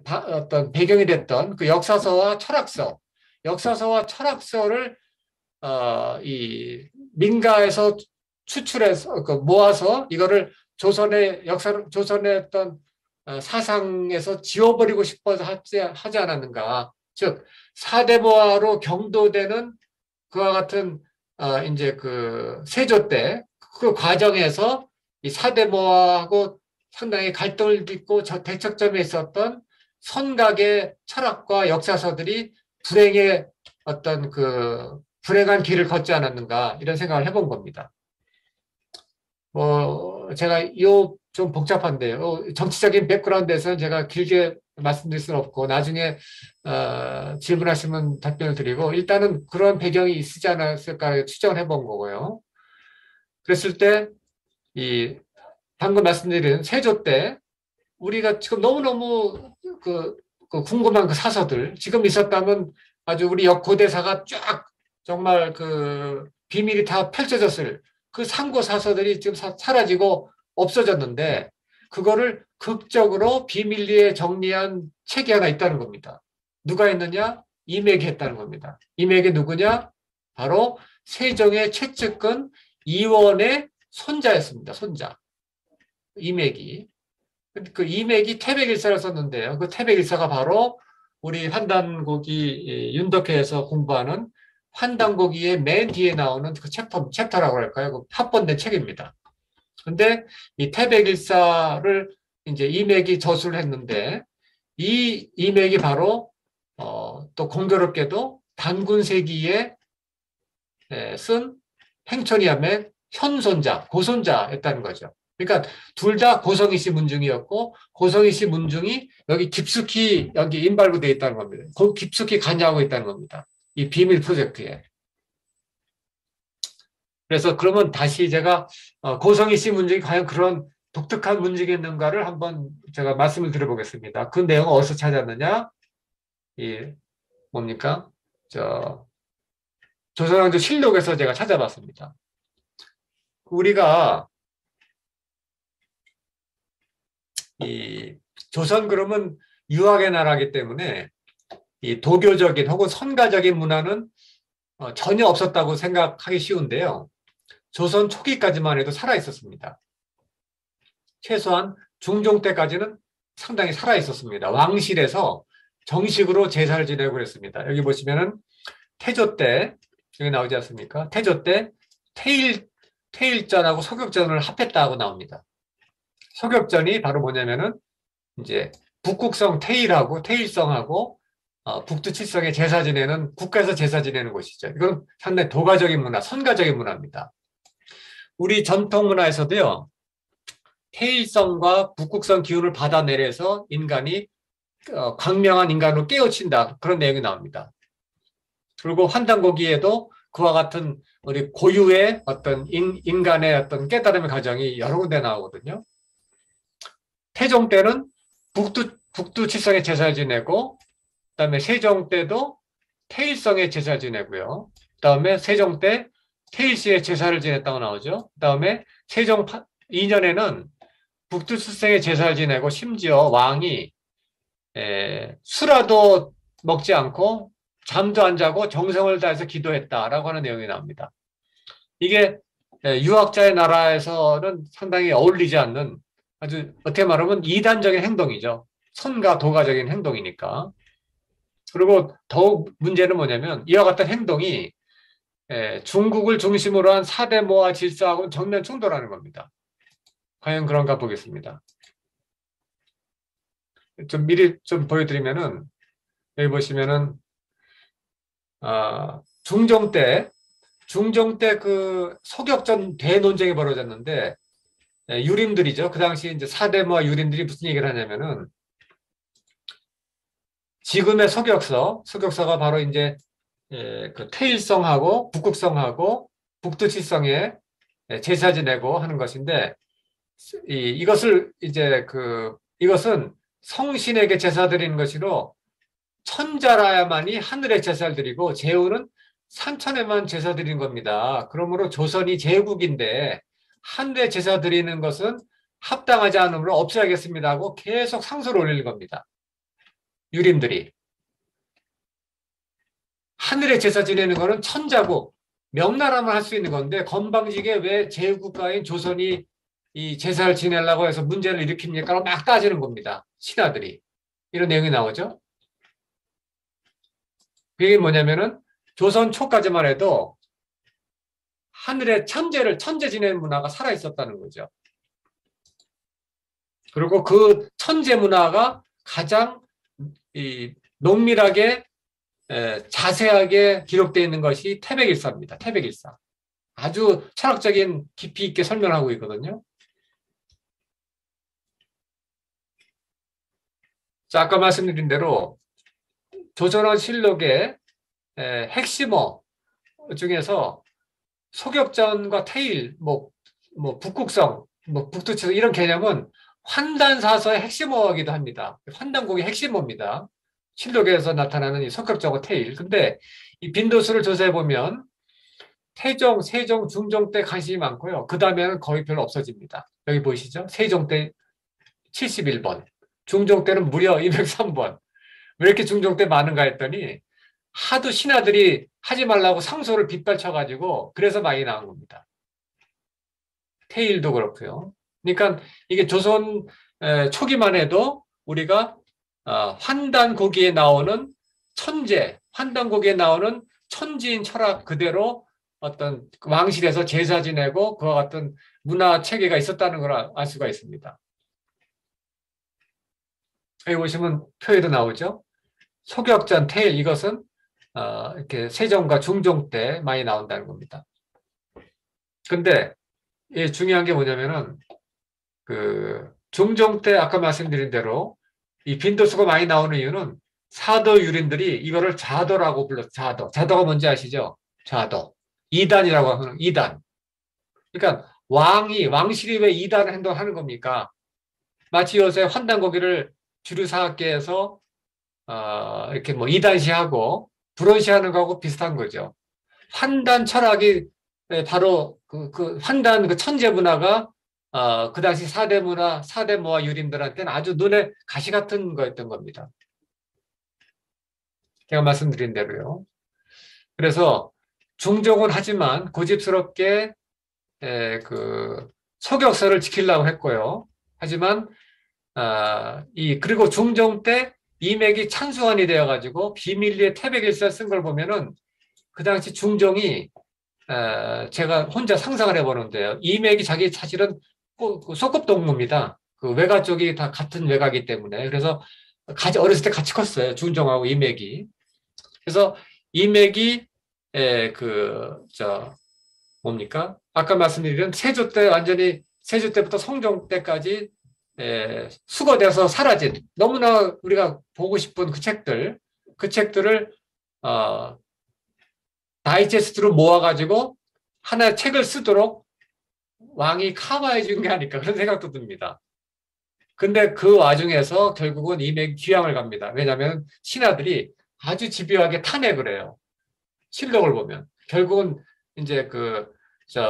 어떤 배경이 됐던 그 역사서와 철학서를 이 민가에서 추출해서 모아서 이거를 조선의 어떤 사상에서 지워버리고 싶어서 하지 않았는가. 즉 사대모하로 경도되는 그와 같은 이제 그 세조 때 그 과정에서 이 사대모하고 상당히 갈등을 빚고 대척점에 있었던 선각의 철학과 역사서들이 불행한 길을 걷지 않았는가 이런 생각을 해본 겁니다. 제가 좀 복잡한데요. 정치적인 백그라운드에서는 제가 길게 말씀드릴 수는 없고 나중에 질문하시면 답변을 드리고 일단은 그런 배경이 있지 않았을까 추정을 해본 거고요. 그랬을 때 방금 말씀드린 세조 때 우리가 지금 너무너무 궁금한 그 사서들 지금 있었다면 아주 우리 고대사가 쫙 정말 그 비밀이 다 펼쳐졌을 그 상고 사서들이 지금 사라지고 없어졌는데 그거를 극적으로 비밀리에 정리한 책이 하나 있다는 겁니다. 누가 했느냐? 이맥이 했다는 겁니다. 이맥이 누구냐? 바로 세종의 최측근 이원의 손자였습니다. 손자. 이맥이. 그 이맥이 태백일사를 썼는데요. 그 태백일사가 바로 우리 환단고기 윤덕회에서 공부하는 환단고기의 맨 뒤에 나오는 그 챕터라고 할까요? 그 합본된 책입니다. 근데 이 태백일사를 이제 이맥이 저술을 했는데 이 이맥이 바로 또 공교롭게도 단군세기에 쓴 행천이함의 현손자, 고손자였다는 거죠. 그러니까 둘 다 고성이씨 문중이었고 고성이씨 문중이 여기 깊숙이 여기 인발부되어 있다는 겁니다. 깊숙이 관여하고 있다는 겁니다. 이 비밀 프로젝트에. 그래서 그러면 다시 제가 고성이씨 문중이 과연 그런 독특한 문중이었는가를 한번 제가 말씀을 드려보겠습니다. 그 내용을 어디서 찾았느냐? 뭡니까? 조선왕조 실록에서 제가 찾아봤습니다. 우리가 조선 그러면 유학의 나라이기 때문에 이 도교적인 혹은 선가적인 문화는 전혀 없었다고 생각하기 쉬운데요. 조선 초기까지만 해도 살아 있었습니다. 최소한 중종 때까지는 상당히 살아 있었습니다. 왕실에서 정식으로 제사를 지내고 그랬습니다. 여기 보시면은 태조 때, 여기 나오지 않습니까? 태조 때 태일전하고 소격전을 합했다고 나옵니다. 소격전이 바로 뭐냐면은 이제 북극성 태일성하고 북두칠성에 제사 지내는, 국가에서 제사 지내는 곳이죠. 이건 상당히 도가적인 문화, 선가적인 문화입니다. 우리 전통 문화에서도요, 태일성과 북극성 기운을 받아내려서 인간이 광명한 인간으로 깨우친다. 그런 내용이 나옵니다. 그리고 환단고기에도 그와 같은 우리 고유의 어떤 인간의 어떤 깨달음의 과정이 여러 군데 나오거든요. 태종 때는 북두칠성에 제사를 지내고, 그다음에 세종 때도 태일성에 제사를 지내고요. 그다음에 세종 때 태일시에 제사를 지냈다고 나오죠. 그다음에 세종 2년에는 북두칠성에 제사를 지내고, 심지어 왕이 술라도 먹지 않고 잠도 안 자고 정성을 다해서 기도했다라고 하는 내용이 나옵니다. 이게 유학자의 나라에서는 상당히 어울리지 않는, 아주 어떻게 말하면 이단적인 행동이죠. 선가 도가적인 행동이니까. 그리고 더욱 문제는 뭐냐면 이와 같은 행동이 중국을 중심으로 한 사대모와 질서하고는 정면 충돌하는 겁니다. 과연 그런가 보겠습니다. 좀 미리 좀 보여드리면은, 여기 보시면은 중종 때 그 소격전 대논쟁이 벌어졌는데, 유림들이죠. 그 당시 이제 사대모와 유림들이 무슨 얘기를 하냐면은, 지금의 소격서가 바로 이제 그 태일성하고 북극성하고 북두칠성에 제사 지내고 하는 것인데, 이것은 성신에게 제사 드리는 것이로 천자라야만이 하늘에 제사를 드리고 제후는 산천에만 제사 드리는 겁니다. 그러므로 조선이 제국인데 하늘에 제사 드리는 것은 합당하지 않으므로 없애야겠습니다 하고 계속 상소를 올리는 겁니다. 유림들이. 하늘에 제사 지내는 거는 천자고 명나라만 할 수 있는 건데 건방지게 왜 제국가인 조선이 이 제사를 지내려고 해서 문제를 일으킵니까? 막 따지는 겁니다. 신하들이. 이런 내용이 나오죠. 그게 뭐냐면은 조선 초까지만 해도 하늘에 천재 지내는 문화가 살아 있었다는 거죠. 그리고 그 천재 문화가 가장 농밀하게 자세하게 기록되어 있는 것이 태백일사입니다. 태백일사. 아주 철학적인 깊이 있게 설명하고 있거든요. 자, 아까 말씀드린 대로 조선왕 실록의 핵심어 중에서 소격전과 태일, 북극성, 북두칠성 이런 개념은 환단사서의 핵심어이기도 합니다. 환단곡의 핵심어입니다. 실록에서 나타나는 이 소격전과 태일. 근데 이 빈도수를 조사해 보면 태종, 세종, 중종 때 관심이 많고요. 그 다음에는 거의 별로 없어집니다. 여기 보이시죠? 세종 때 71번, 중종 때는 무려 203번. 왜 이렇게 중종 때 많은가 했더니 하도 신하들이 하지 말라고 상소를 빗발쳐가지고 그래서 많이 나온 겁니다. 태일도 그렇고요. 그러니까 이게 조선 초기만 해도 우리가 환단고기에 나오는 환단고기에 나오는 천지인 철학 그대로 어떤 왕실에서 제사 지내고 그와 같은 문화 체계가 있었다는 걸 알 수가 있습니다. 여기 보시면 표에도 나오죠. 소격전, 태일 이것은 이렇게 세종과 중종 때 많이 나온다는 겁니다. 근데 중요한 게 뭐냐면은 그 중종 때 아까 말씀드린 대로 이 빈도수가 많이 나오는 이유는 사도 유림들이 이거를 자도라고 불렀어요. 자도가 뭔지 아시죠? 자도. 이단이라고 하는 이단. 그러니까 왕실이 왜 이단 행동을 하는 겁니까? 마치 요새 환단고기를 주류사학계에서 이렇게 이단시하고 불온시하는 거하고 비슷한 거죠. 환단 철학이 바로 그 환단 그 천재 문화가 그 당시 사대모와 유림들한테는 아주 눈에 가시 같은 거였던 겁니다. 제가 말씀드린 대로요. 그래서 중종은 하지만 고집스럽게 그 소격서를 지키려고 했고요. 하지만 그리고 중종 때 이맥이 찬수환이 되어가지고 비밀리에 태백일서 쓴 걸 보면은 그 당시 중종이 제가 혼자 상상을 해보는데요. 이맥이 자기 사실은 소꿉동무입니다. 그 외가 쪽이 다 같은 외가이기 때문에. 그래서 어렸을 때 같이 컸어요. 중종하고 이맥이. 그래서 이맥이 뭡니까? 아까 말씀드린 세조 때 완전히 세조 때부터 성종 때까지 수거돼서 사라진 너무나 우리가 보고 싶은 그 책들을 다이제스트로 모아가지고 하나의 책을 쓰도록 왕이 커버해 준 게 아닐까 그런 생각도 듭니다. 근데 그 와중에서 결국은 이맥이 귀향을 갑니다. 왜냐하면 신하들이 아주 집요하게 탄핵을 해요. 실록을 보면 결국은 이제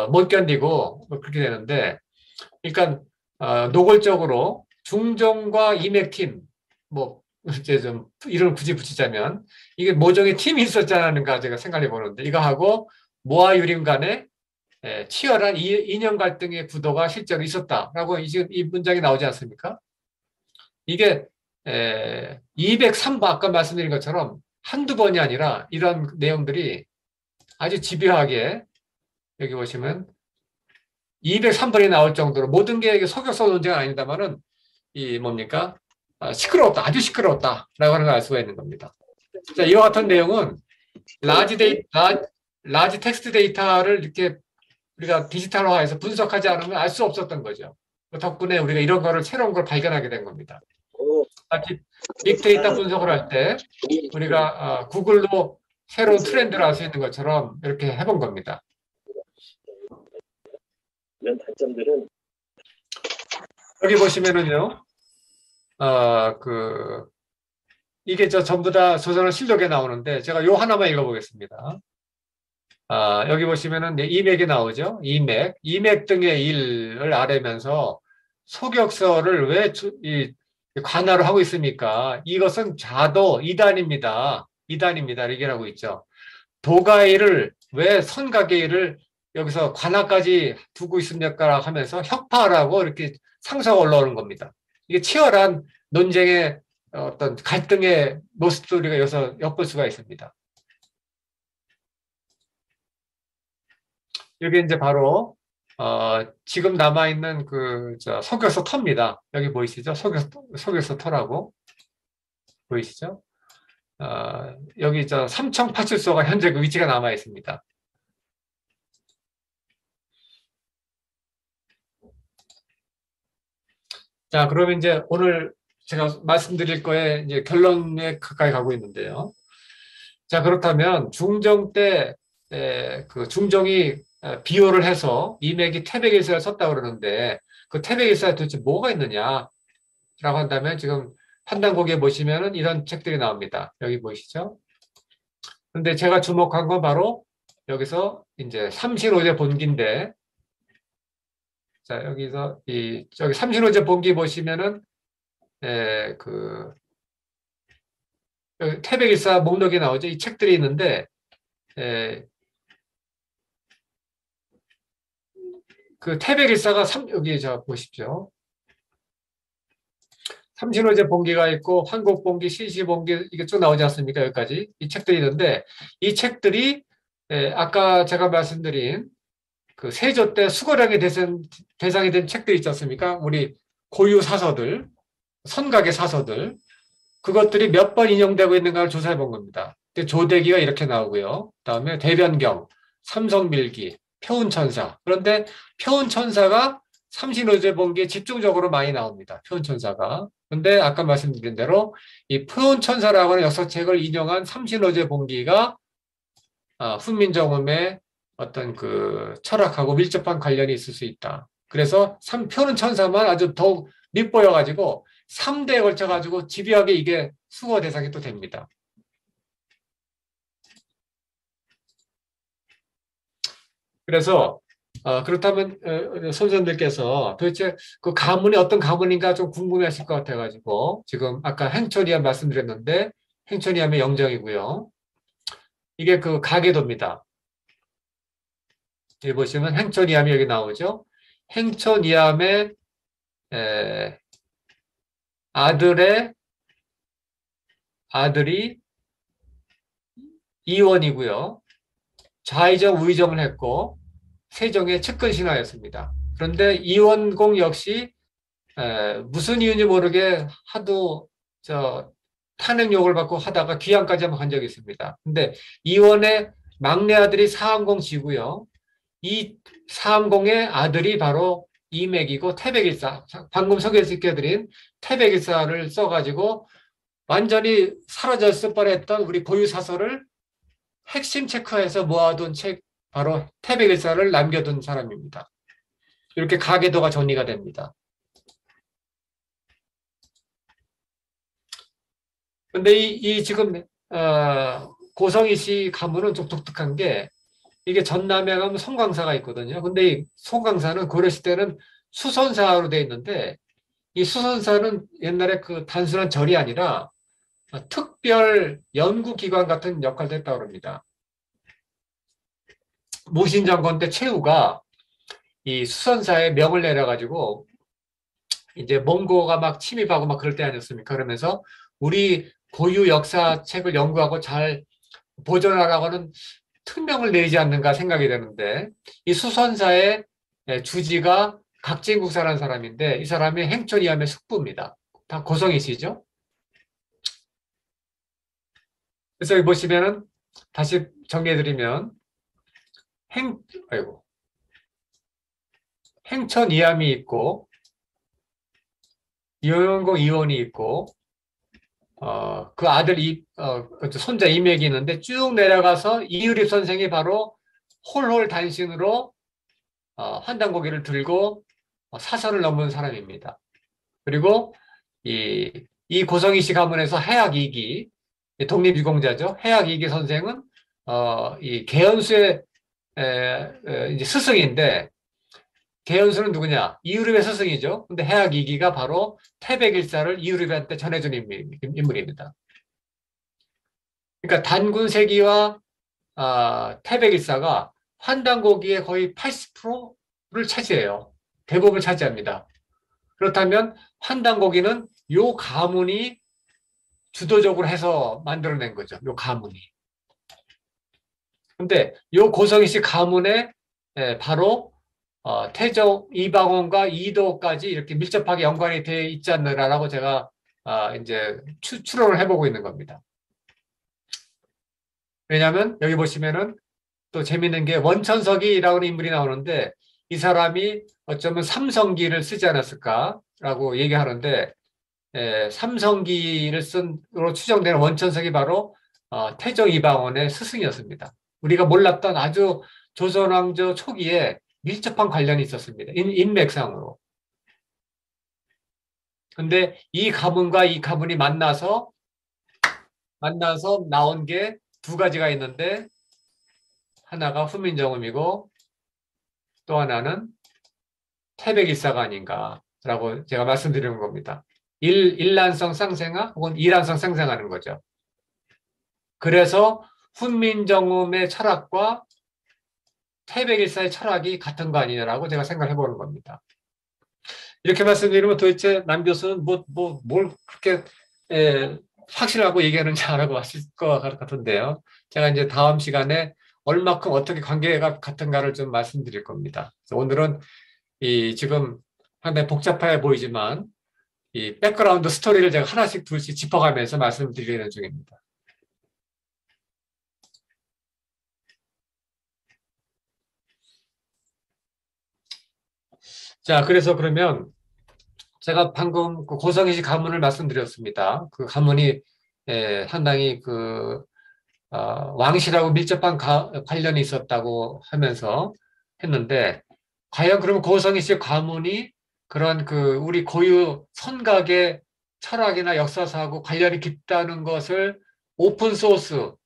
못 견디고 그렇게 되는데, 그러니까 노골적으로 중종과 이맥팀 이제 좀 이름을 굳이 붙이자면 이게 모종의 팀이 있었잖아는가 제가 생각해 보는데, 이거 하고 모하 유림 간에 치열한 이념 갈등의 구도가 실제로 있었다라고 지금 이 문장이 나오지 않습니까? 이게 203번 아까 말씀드린 것처럼 한두 번이 아니라 이런 내용들이 아주 집요하게 여기 보시면 203번이 나올 정도로 모든 게 소격서 논쟁은 아닙니다만은 시끄러웠다, 아주 시끄러웠다라고 하는 걸 알 수가 있는 겁니다. 자, 이와 같은 내용은 라지 텍스트 데이터를 이렇게 우리가 디지털화해서 분석하지 않으면 알 수 없었던 거죠. 덕분에 우리가 이런 거를 새로운 걸 발견하게 된 겁니다. 마치 빅데이터 분석을 할 때 우리가 구글로 새로운 트렌드를 알 수 있는 것처럼 이렇게 해본 겁니다. 이런 단점들은 여기 보시면은요, 이게 전부 다 조선어 실록에 나오는데 제가 요 하나만 읽어보겠습니다. 여기 보시면은 이맥이 나오죠. 이맥 등의 일을 아뢰면서 소격서를 왜 관할을 하고 있습니까? 이것은 좌도 이단입니다. 이렇게 하고 있죠. 도가일을 왜 선가계일을 여기서 관할까지 두고 있습니까? 하면서 혁파라고 이렇게 상소가 올라오는 겁니다. 이게 치열한 논쟁의 어떤 갈등의 모습도 우리가 여기서 엿볼 수가 있습니다. 여기 이제 바로 지금 남아있는 소격서 터입니다. 여기 보이시죠? 소격서 터라고 보이시죠? 여기 삼청파출소가 현재 그 위치가 남아 있습니다. 자, 그러면 이제 오늘 제가 말씀드릴 거에 이제 결론에 가까이 가고 있는데요. 자, 그렇다면 중종 때 중종이 비호를 해서 이맥이 태백일서를 썼다고 그러는데 그 태백일서에 도대체 뭐가 있느냐라고 한다면 지금 판단곡에 보시면은 이런 책들이 나옵니다. 여기 보이시죠? 근데 제가 주목한 건 바로 여기서 이제 삼신오제 본기인데, 자, 여기서 저기 삼신오제 본기 보시면은 여기 태백일사 목록이 나오죠. 이 책들이 있는데 그 태백일사가 여기 보십시오. 삼신오제 본기가 있고 한국본기, 신시본기 이게 쭉 나오지 않습니까? 여기까지 이 책들이 있는데 이 책들이 아까 제가 말씀드린 그 세조 때 수거량의 대상이 된 책들이 있지 않습니까? 우리 고유 사서들, 선각의 사서들, 그것들이 몇 번 인용되고 있는가를 조사해 본 겁니다. 조대기가 이렇게 나오고요. 그다음에 대변경, 삼성밀기, 표운천사. 그런데 표운천사가 삼신오제 본기에 집중적으로 많이 나옵니다. 표운천사가. 그런데 아까 말씀드린 대로 이 표운천사라고 하는 역사책을 인용한 삼신오제 본기가 훈민정음의 어떤 철학하고 밀접한 관련이 있을 수 있다. 그래서 표운천사만 아주 더욱 밉보여가지고 3대에 걸쳐가지고 집요하게 이게 수거 대상이 또 됩니다. 그래서 그렇다면 선생님들께서 도대체 그 가문이 어떤 가문인가 좀 궁금해하실 것 같아가지고 지금 아까 행천이암 말씀드렸는데 행천이암의 영정이고요. 이게 가계도입니다. 여기 보시면 행촌이암이 여기 나오죠. 행촌이암의 아들이 이원이고요. 좌의정, 우의정을 했고 세종의 측근 신하였습니다. 그런데 이원공 역시 무슨 이유인지 모르게 하도 탄핵욕을 받고 하다가 귀양까지 한번 간 적이 있습니다. 근데 이원의 막내 아들이 사암공지고요. 이 사암공의 아들이 바로 이맥이고 태백일사, 방금 소개시켜드린 태백일사를 써가지고 완전히 사라졌을 뻔했던 우리 고유 사설을 핵심 체크해서 모아둔 책, 바로 태백일사를 남겨둔 사람입니다. 이렇게 가계도가 정리가 됩니다. 근데 이 지금 고성희 씨 가문은 좀 독특한 게 이게 전남에 가면 송광사가 있거든요. 근데 이 송광사는 고려시대는 수선사로 돼 있는데 이 수선사는 옛날에 그 단순한 절이 아니라 특별 연구기관 같은 역할을 했다고 합니다. 무신장건 때 최후가 이 수선사에 명을 내려가지고 이제 몽고가 막 침입하고 막 그럴 때 아니었습니까? 그러면서 우리 고유 역사책을 연구하고 잘 보존하라고는 특명을 내리지 않는가 생각이 되는데 이 수선사의 주지가 각진국사라는 사람인데 이 사람이 행촌이암의 숙부입니다. 다 고성이시죠? 그래서 여기 보시면은 다시 정리해드리면 행촌이암이 있고 이원공 이원이 있고 그 아들 손자 이맥이 있는데 쭉 내려가서 이유립 선생이 바로 홀홀 단신으로 환단고기를 들고 사선을 넘은 사람입니다. 그리고 이 고성희 씨 가문에서 해학 이기 독립유공자죠. 해학 이기 선생은 이 계연수의 이제 스승인데 계연수는 누구냐? 이유립의 스승이죠. 근데 해학 이기가 바로 태백일사를 이유립한테 전해준 인물입니다. 그러니까 단군세기와 태백일사가 환단고기의 거의 80%를 차지해요. 대부분 차지합니다. 그렇다면 환단고기는 요 가문이 주도적으로 해서 만들어낸 거죠. 요 가문이. 근데 요 고성희 씨 가문에 바로 태종 이방원과 이도까지 이렇게 밀접하게 연관이 되어 있지 않느냐라고 제가 이제 추론을 해보고 있는 겁니다. 왜냐하면 여기 보시면은 또 재밌는 게 원천석이라고 하는 인물이 나오는데 이 사람이 어쩌면 삼성기를 쓰지 않았을까라고 얘기하는데 삼성기를 쓴으로 추정되는 원천석이 바로 태종 이방원의 스승이었습니다. 우리가 몰랐던 아주 조선왕조 초기에 밀접한 관련이 있었습니다. 인맥상으로. 근데 이 가문과 이 가문이 만나서 나온 게 두 가지가 있는데 하나가 훈민정음이고 또 하나는 태백일사가 아닌가라고 제가 말씀드리는 겁니다. 일란성 쌍생아 혹은 이란성 쌍생하는 거죠. 그래서 훈민정음의 철학과 태백일사의 철학이 같은 거 아니냐라고 제가 생각해 보는 겁니다. 이렇게 말씀드리면 도대체 남 교수는 뭘 그렇게 확실하고 얘기하는지 알아고 하실 것 같은데요. 제가 이제 다음 시간에 얼마큼 어떻게 관계가 같은가를 좀 말씀드릴 겁니다. 오늘은 지금 상당히 복잡해 보이지만 이 백그라운드 스토리를 제가 하나씩 둘씩 짚어가면서 말씀드리는 중입니다. 자, 그래서 그러면 제가 방금 그 고성희 씨 가문을 말씀드렸습니다. 그 가문이 상당히 왕실하고 밀접한 관련이 있었다고 하면서 했는데 과연 그러면 고성희 씨 가문이 그런 우리 고유 선각의 철학이나 역사사하고 관련이 깊다는 것을 오픈소스로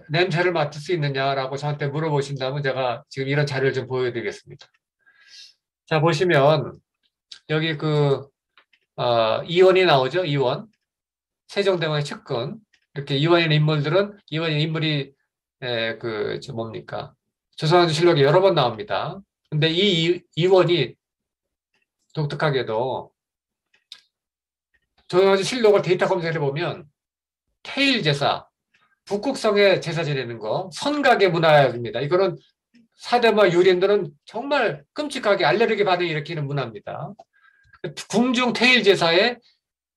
냄새를 맡을 수 있느냐라고 저한테 물어보신다면 제가 지금 이런 자료를 좀 보여드리겠습니다. 자, 보시면 여기 이원이 나오죠. 이원. 세종대왕의 측근. 이렇게 이원인 인물이 뭡니까? 조선왕조실록에 여러 번 나옵니다. 근데 이 이원이 독특하게도 조선왕조실록을 데이터 검색해 보면 태일 제사, 북극성에 제사 지내는 거, 선각의 문화입니다. 이거는 사대마 유림들은 정말 끔찍하게 알레르기 반응을 일으키는 문화입니다. 궁중 태일 제사에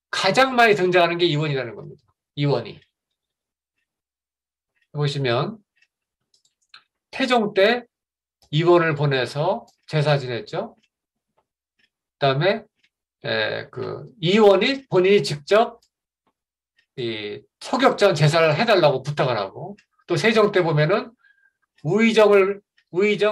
가장 많이 등장하는 게 이원이라는 겁니다. 이원이. 보시면 태종 때 이원을 보내서 제사 지냈죠. 그다음에 그 이원이 본인이 직접 이 소격전 제사를 해달라고 부탁을 하고, 또 세종 때 보면은 우의정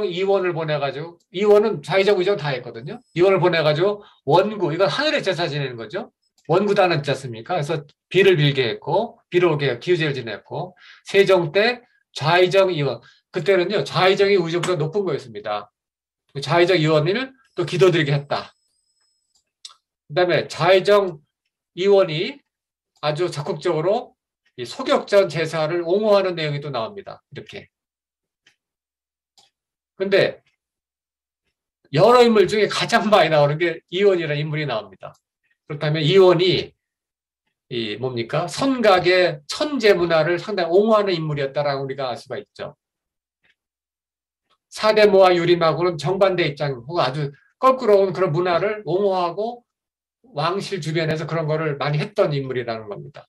이원을 보내가지고, 이원은 좌의정 우의정 다 했거든요. 이원을 보내가지고 원구, 이건 하늘에 제사 지내는 거죠. 원구다는 있지 않습니까? 그래서 비를 빌게 했고, 비를 오게 기우제를 지냈고, 세종 때 좌의정 이원, 그때는요 좌의정이 우의정보다 높은 거였습니다. 좌의정 이원을 또 기도드리게 했다. 그다음에 좌의정 이원이 아주 적극적으로 이 소격전 제사를 옹호하는 내용이 또 나옵니다. 이렇게. 근데 여러 인물 중에 가장 많이 나오는 게 이원이라는 인물이 나옵니다. 그렇다면 이원이 이 뭡니까? 선각의 천재 문화를 상당히 옹호하는 인물이었다라고 우리가 알 수가 있죠. 사대모와 유림하고는 정반대 입장, 혹은 아주 거꾸로운 그런 문화를 옹호하고 왕실 주변에서 그런 거를 많이 했던 인물이라는 겁니다.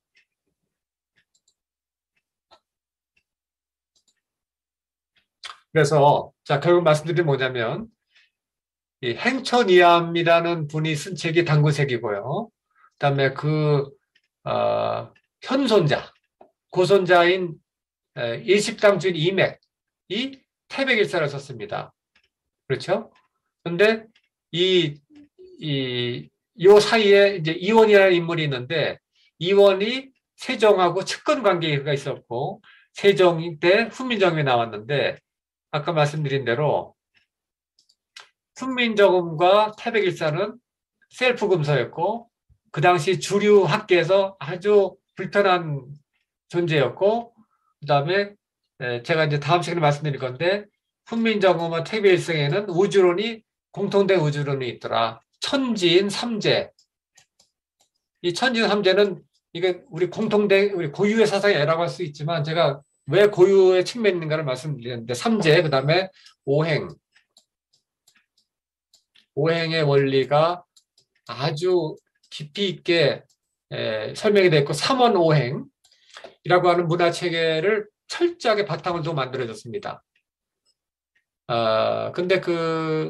그래서 자, 결국 말씀드린 뭐냐면 이 행천이암이라는 분이 쓴 책이 당구색이고요. 그다음에 그 현손자, 고손자인 일식당 주인 이맥이 태백일사를 썼습니다. 그렇죠? 근데 요 사이에 이제 이원이라는 인물이 있는데, 이원이 세종하고 측근 관계가 있었고, 세종 때 훈민정음이 나왔는데, 아까 말씀드린 대로 훈민정음과 태백일사는 셀프 금서였고, 그 당시 주류 학계에서 아주 불편한 존재였고, 그 다음에 제가 이제 다음 시간에 말씀드릴 건데, 훈민정음과 태백일사에는 우주론이, 공통된 우주론이 있더라. 천지인 삼재. 이 천지인 삼재는 이게 우리 공통된, 우리 고유의 사상이라고 할 수 있지만, 제가 왜 고유의 측면이 있는가를 말씀드렸는데, 삼재, 그 다음에 오행. 오행의 원리가 아주 깊이 있게 설명이 되어 있고, 삼원오행이라고 하는 문화체계를 철저하게 바탕을 두고 만들어졌습니다. 근데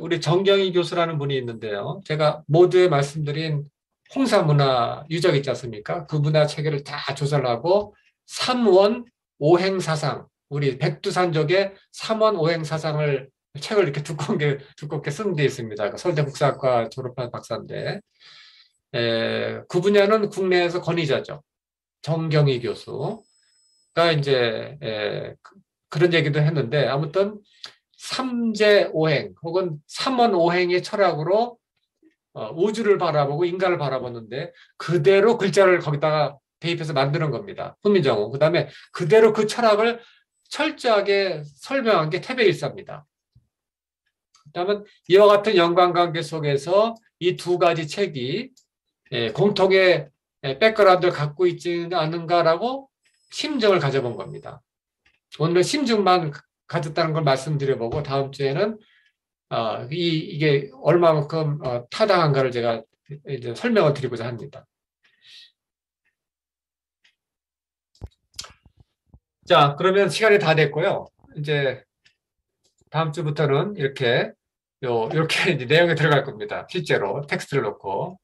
우리 정경희 교수라는 분이 있는데요. 제가 모두에 말씀드린 홍사문화 유적 있지 않습니까? 그 문화 체계를 다 조사를 하고, 삼원 오행 사상, 우리 백두산족의 삼원 오행 사상을 책을 이렇게 두껍게 쓴 데 있습니다. 서울대 국사학과 졸업한 박사인데, 그 분야는 국내에서 권위자죠. 정경희 교수가 이제 그런 얘기도 했는데, 아무튼 삼재 오행 혹은 삼원 오행의 철학으로 우주를 바라보고 인간을 바라보는데, 그대로 글자를 거기다가 대입해서 만드는 겁니다. 훈민정음. 그다음에 그대로 그 철학을 철저하게 설명한 게 태백일사입니다. 그다음에 이와 같은 연관관계 속에서 이 두 가지 책이 공통의 백그라운드를 갖고 있지는 않은가라고 심증을 가져본 겁니다. 오늘은 심증만 가졌다는 걸 말씀드려보고, 다음 주에는 이게 얼마만큼 타당한가를 제가 이제 설명을 드리고자 합니다. 자, 그러면 시간이 다 됐고요. 이제 다음 주부터는 이렇게 이제 내용에 들어갈 겁니다. 실제로 텍스트를 넣고.